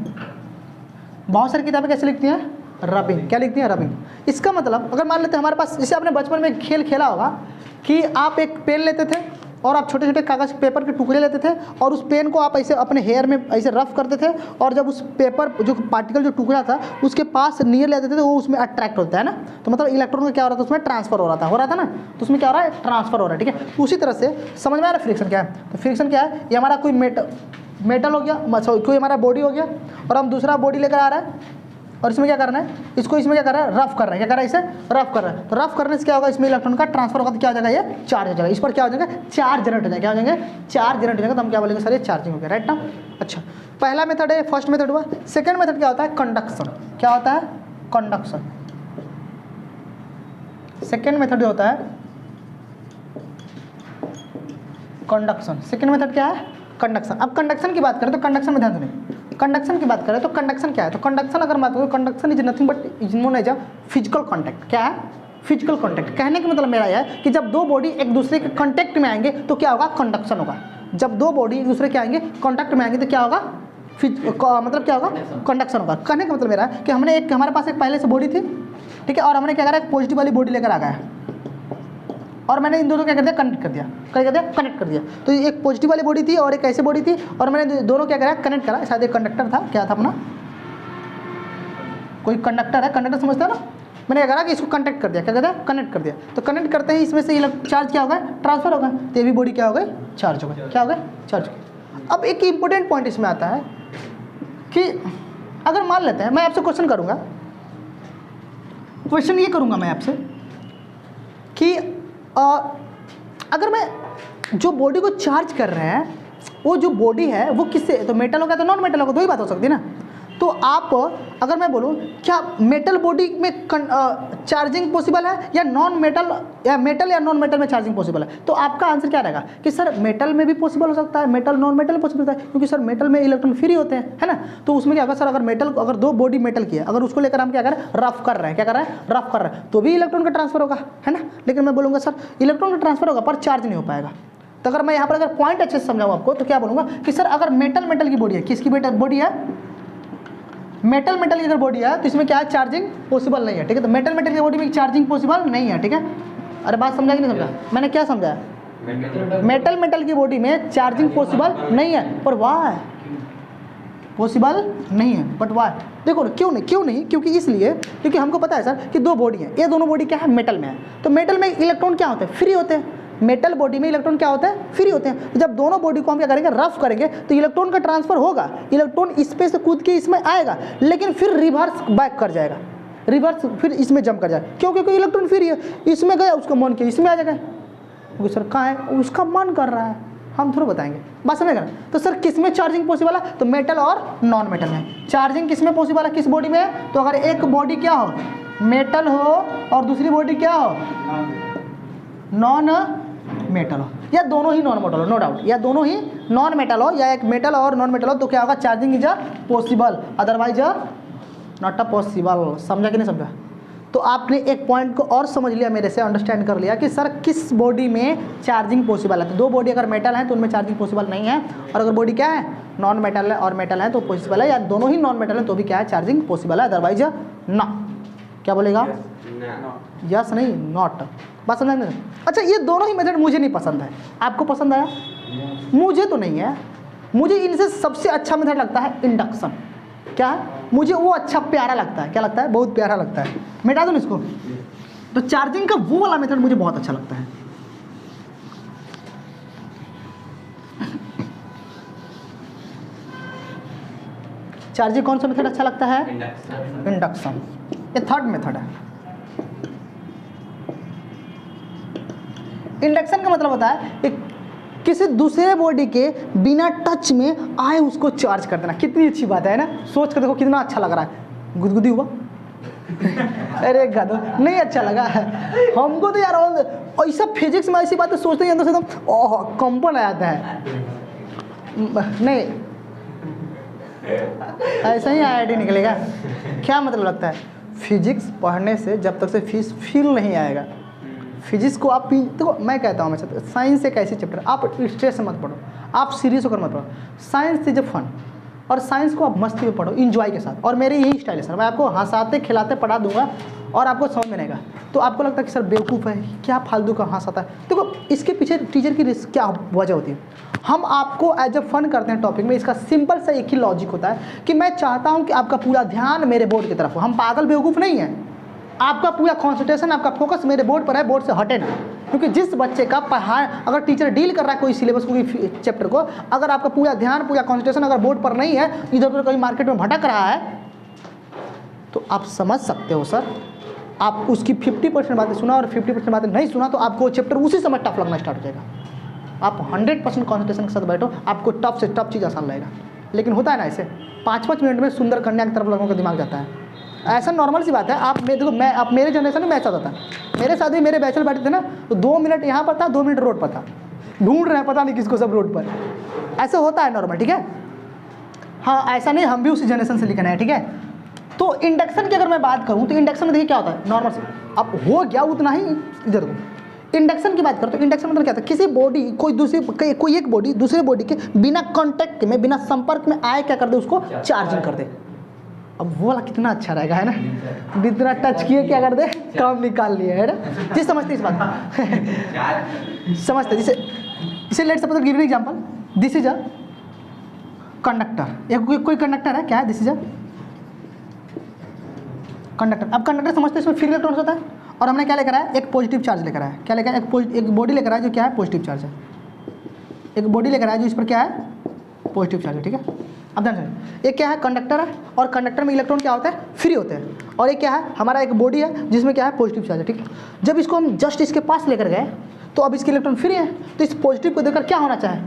बहुत सारी किताबें कैसे लिखती हैं? रबिंग। क्या लिखती हैं? रबिंग। इसका मतलब अगर मान लेते हैं हमारे पास, जैसे आपने बचपन में खेल खेला होगा कि आप एक पेन लेते थे और आप छोटे छोटे कागज पेपर के टुकड़े लेते थे और उस पेन को आप ऐसे अपने हेयर में ऐसे रफ करते थे, और जब उस पेपर जो पार्टिकल जो टुकड़ा था उसके पास नियर लेते थे तो वो उसमें अट्रैक्ट होता है ना। तो मतलब इलेक्ट्रॉन का क्या हो रहा था? उसमें ट्रांसफर हो रहा था ना। तो उसमें क्या हो रहा है? ट्रांसफर हो रहा है, ठीक है। उसी तरह से समझ में आ रहा है फ्रिक्शन क्या है? तो फ्रिक्शन क्या है? ये हमारा कोई मेटल हो गया, कोई हमारा बॉडी हो गया, और हम दूसरा बॉडी लेकर आ रहा है, और इसमें क्या करना है, इसको इसमें क्या कर रहा है, रफ कर रहा है, क्या कर रहा है, इसे रफ कर रहा है। तो रफ करने से क्या होगा, इसमें इलेक्ट्रॉन का ट्रांसफर होगा, तो क्या हो जाएगा, ये चार्ज हो जाएगा, इस पर क्या हो जाएगा, चार्ज जनरेट हो जाएगा, क्या हो जाएंगे, चार्ज जनरेट हो जाएगा। तो हम क्या बोलेंगे सर, ये चार्जिंग हो गया, राइट ना। अच्छा, पहला मेथड है, फर्स्ट मेथड हुआ। सेकेंड मेथड क्या होता है, कंडक्शन। क्या होता है, कंडक्शन। सेकेंड मेथड जो होता है कंडक्शन, सेकेंड मेथड क्या है, कंडक्शन। अब कंडक्शन की बात करें तो कंडक्शन में ध्यान सुनिए, कंडक्शन की बात करें तो कंडक्शन क्या है, तो कंडक्शन अगर बात करें, conduction is nothing but is known as a physical contact. क्या है, फिजिकल कॉन्टैक्ट। कहने का मतलब मेरा यह है कि जब दो बॉडी एक दूसरे के कॉन्टैक्ट में आएंगे तो क्या होगा, कंडक्शन होगा। जब दो बॉडी एक दूसरे के आएंगे, कॉन्टैक्ट में आएंगे तो क्या होगा, मतलब क्या होगा, कंडक्शन होगा। कहने का मतलब मेरा है कि हमने एक, हमारे पास एक पहले से बॉडी थी, ठीक है, और हमने क्या करा, एक पॉजिटिव वाली बॉडी लेकर आ गया, और मैंने इन दोनों क्या कर दिया, कनेक्ट कर दिया, क्या कर दिया, कनेक्ट कर दिया। तो एक पॉजिटिव वाली बॉडी थी और एक ऐसी बॉडी थी, और मैंने दोनों क्या करा, कनेक्ट करा। शायद एक कंडक्टर था, क्या था अपना, कोई कंडक्टर है, कंडक्टर समझते हो ना। मैंने क्या करा कि इसको कनेक्ट कर दिया, क्या कर दिया, कनेक्ट कर दिया। तो कनेक्ट करते ही इसमें से चार्ज क्या होगा, ट्रांसफर होगा। तो ये भी बॉडी क्या हो गई, चार्ज होगा, क्या हो गया, चार्ज। अब एक इंपॉर्टेंट पॉइंट इसमें आता है कि अगर मान लेते हैं, मैं आपसे क्वेश्चन करूँगा, क्वेश्चन ये करूँगा मैं आपसे कि अगर मैं जो बॉडी को चार्ज कर रहे हैं, वो जो बॉडी है वो किससे, तो मेटल होगा तो नॉन मेटल होगा, दो ही बात हो सकती है ना। तो आप अगर मैं बोलूँ क्या मेटल बॉडी में चार्जिंग पॉसिबल है या नॉन मेटल, या मेटल या नॉन मेटल में चार्जिंग पॉसिबल है, तो आपका आंसर क्या रहेगा कि सर मेटल में भी पॉसिबल हो सकता है, मेटल नॉन मेटल में पॉसिबल होता है, क्योंकि सर मेटल में इलेक्ट्रॉन फ्री होते हैं, है ना। तो उसमें क्या होगा सर, अगर मेटल, अगर दो बॉडी मेटल की है, अगर उसको लेकर हम क्या करें, रफ कर रहे हैं, क्या कर रहे हैं, रफ कर रहे हैं, तो भी इलेक्ट्रॉन का ट्रांसफर होगा, है ना। लेकिन मैं बोलूँगा सर इलेक्ट्रॉन का ट्रांसफर होगा पर चार्ज नहीं हो पाएगा। तो अगर मैं यहाँ पर अगर पॉइंट अच्छे से समझाऊँ आपको, तो क्या बोलूँगा कि सर अगर मेटल की बॉडी है, किसकी बॉडी है, मेटल की अगर बॉडी है, तो इसमें क्या है, चार्जिंग पॉसिबल नहीं है, ठीक है। तो मेटल की बॉडी में चार्जिंग पॉसिबल नहीं है, ठीक है। अरे बात समझा कि नहीं समझा, मैंने क्या समझाया, मेटल की बॉडी में चार्जिंग पॉसिबल नहीं है, पर वाह पॉसिबल नहीं है, बट वाह, देखो ना, क्यों नहीं, क्योंकि इसलिए क्योंकि हमको पता है सर कि दो बॉडी है, ये दोनों बॉडी क्या है, मेटल में है। तो मेटल में इलेक्ट्रॉन क्या होते हैं, फ्री होते हैं। मेटल बॉडी में इलेक्ट्रॉन क्या होते हैं, फ्री होते हैं। तो जब दोनों बॉडी को हम क्या करेंगे, रफ करेंगे, तो इलेक्ट्रॉन का ट्रांसफर होगा, इलेक्ट्रॉन इस पे से कूद के इसमें आएगा, लेकिन फिर रिवर्स बैक कर जाएगा, रिवर्स फिर इसमें जंप कर जाएगा। क्यों, क्योंकि इलेक्ट्रॉन फ्री है, इसमें गया, उसका मन किया इसमें आ जाएगा, क्योंकि सर कहाँ है, उसका मन कर रहा है, हम थोड़ा बताएंगे, बात समझ गए। तो सर किस में चार्जिंग पॉसिबल है, तो मेटल और नॉन मेटल में चार्जिंग किस में पॉसिबल है, किस बॉडी में। तो अगर एक बॉडी क्या हो, मेटल हो, और दूसरी बॉडी क्या हो, नॉन मेटल हो, या दोनों ही नॉन मेटल हो, नो डाउट, या दोनों ही नॉन मेटल हो, या एक मेटल और नॉन मेटल हो, तो क्या होगा, charging is a possible, otherwise not a possible. समझा कि नहीं समझा। तो आपने एक पॉइंट को और समझ लिया मेरे से, अंडरस्टैंड कर लिया कि सर किस बॉडी में चार्जिंग पॉसिबल है। तो दो बॉडी अगर मेटल है तो उनमें चार्जिंग पॉसिबल नहीं है, और अगर बॉडी क्या है, नॉन मेटल है और मेटल है तो पॉसिबल है, या दोनों ही नॉन मेटल है तो भी क्या है, चार्जिंग पॉसिबल है, अदरवाइज ना। क्या बोलेगा, यस नहीं, नॉट। बात समझ में। अच्छा, ये दोनों ही मेथड मुझे नहीं पसंद है, आपको पसंद आया, मुझे तो नहीं है। मुझे इनसे सबसे अच्छा मेथड लगता है इंडक्शन। क्या है, मुझे वो अच्छा प्यारा लगता है, क्या लगता है, बहुत प्यारा लगता है। मिटा दूँ इसको, तो चार्जिंग का वो वाला मेथड मुझे बहुत अच्छा लगता है। चार्जिंग कौन सा मेथड अच्छा लगता है, इंडक्शन। ये थर्ड मेथड है। इंडक्शन का मतलब होता है एक किसी दूसरे बॉडी के बिना टच में आए उसको चार्ज कर देना। कितनी अच्छी बात है ना, सोच कर देखो कितना अच्छा लग रहा है। गुदगुदी हुआ अरे गधो, नहीं अच्छा लगा हमको तो यार। ऐसा फिजिक्स में ऐसी बातें सोचते ही अंदर से एकदम ओह कंपन आ जाता है। नहीं ऐसा ही आईआईटी निकलेगा, क्या मतलब लगता है, फिजिक्स पढ़ने से जब तक से फील नहीं आएगा, फिजिक्स को आप देखो, मैं कहता हूँ हमेशा साइंस एक ऐसी चैप्टर, आप स्ट्रेस से मत पढ़ो, आप सीरियस होकर मत पढ़ो। साइंस इज ए फन, और साइंस को आप मस्ती में पढ़ो, इंजॉय के साथ। और मेरी यही स्टाइल है सर, मैं आपको हंसाते खिलाते पढ़ा दूंगा और आपको समझ में नहीं आएगा। तो आपको लगता है कि सर बेवकूफ़ है, क्या फालतू का हंसाता है। देखो इसके पीछे टीचर की क्या वजह होती है। हम आपको एज अ फन करते हैं टॉपिक में, इसका सिंपल सा एक ही लॉजिक होता है कि मैं चाहता हूँ कि आपका पूरा ध्यान मेरे बोर्ड की तरफ हो। हम पागल बेवकूफ़ नहीं हैं, आपका पूरा कॉन्सेंट्रेशन, आपका फोकस मेरे बोर्ड पर है, बोर्ड से हटे ना। क्योंकि जिस बच्चे का पढ़ाई, अगर टीचर डील कर रहा है कोई सिलेबस कोई चैप्टर को, अगर आपका पूरा ध्यान पूरा कॉन्सेंट्रेशन अगर बोर्ड पर नहीं है, इधर उधर कहीं मार्केट में भटक रहा है, तो आप समझ सकते हो सर, आप उसकी 50% बातें सुना और 50% बातें नहीं सुना तो आपको चैप्टर उसी समय टफ लगना स्टार्ट हो जाएगा। आप 100% कॉन्सेंट्रेशन के साथ बैठो, आपको टफ से टफ चीज़ आसान लगेगा। लेकिन होता है ना ऐसे 5-5 मिनट में सुंदर कन्या की तरफ लोगों का दिमाग जाता है। ऐसा नॉर्मल सी बात है। आप देखो, मैं आप मेरे जनरेशन में ऐसा होता था, मेरे साथ भी मेरे बैचलर बैठे थे ना, तो 2 मिनट यहाँ पर था, 2 मिनट रोड पर था, ढूंढ रहे हैं पता नहीं किसको सब रोड पर। ऐसा होता है नॉर्मल, ठीक है। हाँ, ऐसा नहीं, हम भी उसी जनरेशन से लिखना है, ठीक है। तो इंडक्शन की अगर मैं बात करूँ तो इंडक्शन में देखिए क्या होता है, नॉर्मल से अब हो गया उतना ही इधर को। इंडक्शन की बात करो तो इंडक्शन मतलब क्या था, किसी बॉडी कोई एक बॉडी दूसरे बॉडी के बिना कांटेक्ट में, बिना संपर्क में आए क्या कर दे, उसको चार्जिंग कर दे। अब वो वाला कितना अच्छा रहेगा, है ना, बिना टच किए क्या कर दे, काम निकाल लिया, है ना। जी समझते इस बात समझते, जिसे let's suppose give an example, this is a conductor. एक कोई कंडक्टर है, क्या है, दिस इज अ कंडक्टर। अब कंडक्टर समझते हैं इसमें फ्री इलेक्ट्रॉन्स होता है, और हमने क्या लेकर आया, एक पॉजिटिव चार्ज लेकर आया। क्या लेकर आया, एक बॉडी लेकर आया जो क्या है, पॉजिटिव चार्ज है। एक बॉडी लेकर आया जो इस पर क्या है, पॉजिटिव चार्ज है, ठीक है। अब ध्यान से, एक क्या है, कंडक्टर है, और कंडक्टर में इलेक्ट्रॉन क्या होता है, फ्री होते हैं। और एक क्या है, हमारा एक बॉडी है जिसमें क्या है, पॉजिटिव चार्ज है, ठीक है। जब इसको हम जस्ट इसके पास लेकर गए तो अब इसके इलेक्ट्रॉन फ्री है, तो इस पॉजिटिव को देखकर क्या होना चाहे,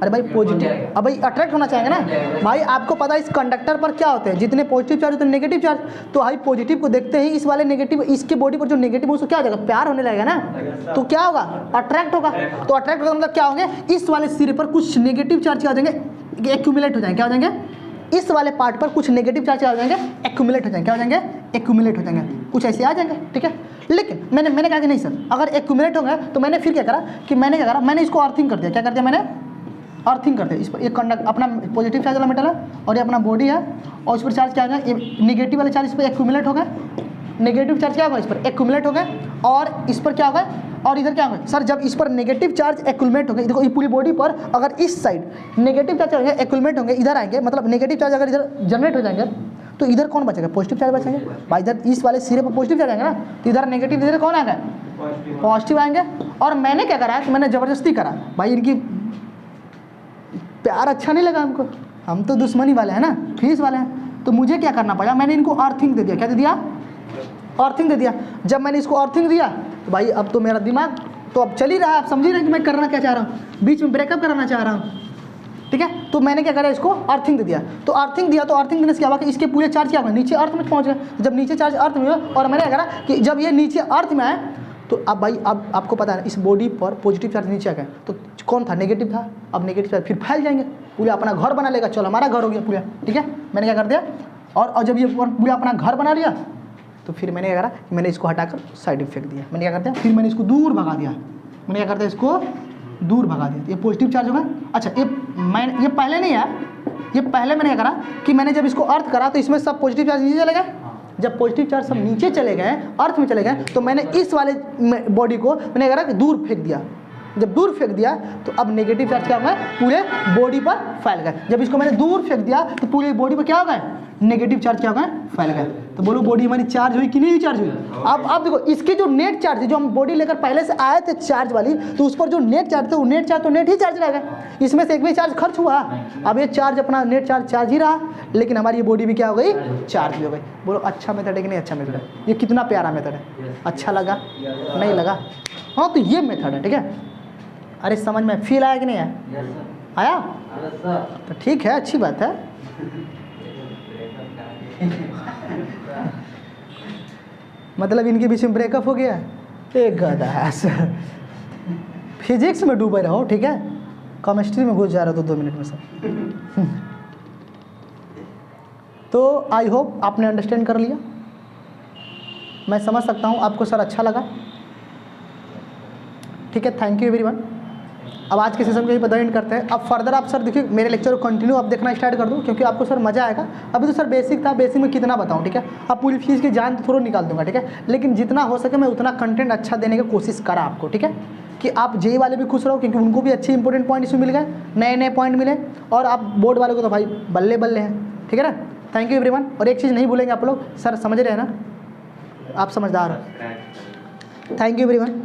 अरे भाई पॉजिटिव, अब भाई अट्रैक्ट होना चाहेंगे ना भाई। आपको पता है इस कंडक्टर पर क्या होते हैं, जितने पॉजिटिव चार्ज होते हैं नेगेटिव चार्ज, तो भाई पॉजिटिव को देखते ही इस वाले नेगेटिव, इसके बॉडी पर जो नेगेटिव है उसको क्या हो जाएगा, प्यार होने लगेगा ना, तो क्या होगा, अट्रैक्ट होगा। तो अट्रैक्ट होगा मतलब क्या होंगे, इस वाले सिरे पर कुछ नेगेटिव चार्ज क्या हो जाएंगे, एक्यूमुलेट हो जाएंगे। क्या हो जाएंगे, इस वाले पार्ट पर कुछ नेगेटिव चार्ज क्या हो जाएंगे, एक्यूमुलेट हो जाएंगे। क्या हो जाएंगे, एक्यूमुलेट हो जाएंगे, कुछ ऐसे आ जाएंगे, ठीक है। लेकिन मैंने कहा कि नहीं सर, अगर एक्यूमुलेट हो गए तो मैंने फिर क्या करा कि मैंने इसको अर्थिंग कर दिया। क्या कर दिया मैंने, अर्थिंग कर दिया। इस पर एक कंडक्ट अपना पॉजिटिव चार्ज वाला मेटल है और ये अपना बॉडी है, और इस पर चार्ज क्या हो गया, नेगेटिव वाले चार्ज इस पर एक्यूमुलेट हो गए, नेगेटिव चार्ज क्या होगा, इस पर एक्यूमुलेट हो गए, और इस पर क्या होगा, और इधर क्या होगा सर, जब इस पर नेगेटिव चार्ज एक्यूमुलेट हो गए, देखो ये पूरी बॉडी पर अगर इस साइड नेगेटिव चार्ज होंगे, एक्यूमुलेट होंगे, इधर आएंगे, मतलब नेगेटिव चार्ज अगर इधर जनरेट हो जाएंगे तो इधर कौन बचेगा, पॉजिटिव चार्ज बचेंगे भाई। इधर इस वाले सिरे पर पॉजिटिव चार्ज आएंगे ना, तो इधर नेगेटिव, इधर कौन आएगा, पॉजिटिव आएंगे। और मैंने क्या करा कि मैंने ज़बरदस्ती करा भाई, इनकी प्यार अच्छा नहीं लगा हमको, हम तो दुश्मनी वाले हैं ना, फीस वाले हैं, तो मुझे क्या करना पड़ा, मैंने इनको अर्थिंग दे दिया। क्या दे दिया, अर्थिंग दे दिया। जब मैंने इसको अर्थिंग दिया तो भाई अब तो मेरा दिमाग तो अब चल ही रहा है, आप समझ ही रहे हैं कि मैं करना क्या चाह रहा हूँ, बीच में ब्रेकअप कराना चाह रहा हूँ, ठीक है। तो मैंने क्या करा, इसको अर्थिंग दे दिया। तो अर्थिंग दिया, तो अर्थिंग देने से क्या हुआ कि इसके पूरे चार्ज क्या हुआ, नीचे अर्थ में पहुँच गए। जब नीचे चार्ज अर्थ में हुआ, और मैंने क्या करा कि जब ये नीचे अर्थ में आए तो अब भाई अब आपको पता है इस बॉडी पर पॉजिटिव चार्ज नीचे आ गया, तो कौन था, नेगेटिव था। अब नेगेटिव चार्ज फिर फैल जाएंगे, पूरा अपना घर बना लेगा, चलो हमारा घर हो गया पूरा, ठीक है। मैंने क्या कर दिया, और जब ये पूरा अपना घर बना लिया तो फिर मैंने क्या करा, मैंने इसको हटाकर साइड में फेंक दिया। मैंने क्या कर दिया, फिर मैंने इसको दूर भगा दिया। मैंने क्या कर दिया, इसको दूर भगा दिया। ये पॉजिटिव चार्ज होगा। अच्छा ये पहले नहीं है, ये पहले मैंने क्या करा कि मैंने जब इसको अर्थ करा तो इसमें सब पॉजिटिव चार्ज नीचे चले गए। जब पॉजिटिव चार्ज सब नीचे चले गए, अर्थ में चले गए, तो मैंने इस वाले बॉडी को मैंने करा कि दूर फेंक दिया। जब दूर फेंक दिया तो अब नेगेटिव चार्ज क्या होगा, पूरे बॉडी पर फैल गए। जब इसको मैंने दूर फेंक दिया तो पूरे बॉडी पर क्या हो गए, नेगेटिव चार्ज क्या हो गए, फैल गए। तो बोलो बॉडी हमारी चार्ज हुई कि नहीं चार्ज हुई। अब देखो इसकी जो नेट चार्ज है, जो हम बॉडी लेकर पहले से आए थे चार्ज वाली, तो उस पर जो नेट चार्ज था वो नेट चार्ज तो नेट ही चार्ज रहेगा, इसमें से एक भी चार्ज खर्च हुआ। अब ये चार्ज अपना नेट चार्ज ही रहा, लेकिन हमारी ये बॉडी भी क्या हो गई, चार्ज भी हो गई। बोलो अच्छा मेथड है कि नहीं अच्छा मेथड है, ये कितना प्यारा मेथड है, अच्छा लगा नहीं लगा। हाँ तो ये मेथड है, ठीक है। अरे समझ में फील आया कि नहीं आया, आया तो ठीक है, अच्छी बात है। मतलब इनके बीच में ब्रेकअप हो गया, एक गदास। फिजिक्स में डूबे रहो, ठीक है, केमिस्ट्री में घुस जा रहे हो तो 2 मिनट में सब। तो आई होप आपने अंडरस्टैंड कर लिया, मैं समझ सकता हूँ आपको सर अच्छा लगा, ठीक है। Thank you everyone. अब आज के सेशन को ही पर एंड करते हैं। अब फर्दर आप सर देखिए मेरे लेक्चर को कंटिन्यू आप देखना स्टार्ट कर दो, क्योंकि आपको सर मज़ा आएगा। अभी तो सर बेसिक था, बेसिक में कितना बताऊं, ठीक है। अब पूरी फीस की जान तो थोड़ा निकाल दूंगा, ठीक है, लेकिन जितना हो सके मैं उतना कंटेंट अच्छा देने की कोशिश करा आपको, ठीक है, कि आप जेई वाले भी खुश रहो, क्योंकि उनको भी अच्छे इंपॉर्टेंट पॉइंट इसमें मिल गए, नए नए पॉइंट मिले, और आप बोर्ड वाले को तो भाई बल्ले बल्ले हैं, ठीक है ना। Thank you everyone. और एक चीज़ नहीं भूलेंगे आप लोग, सर समझ रहे हैं ना, आप समझदार हो। Thank you everyone.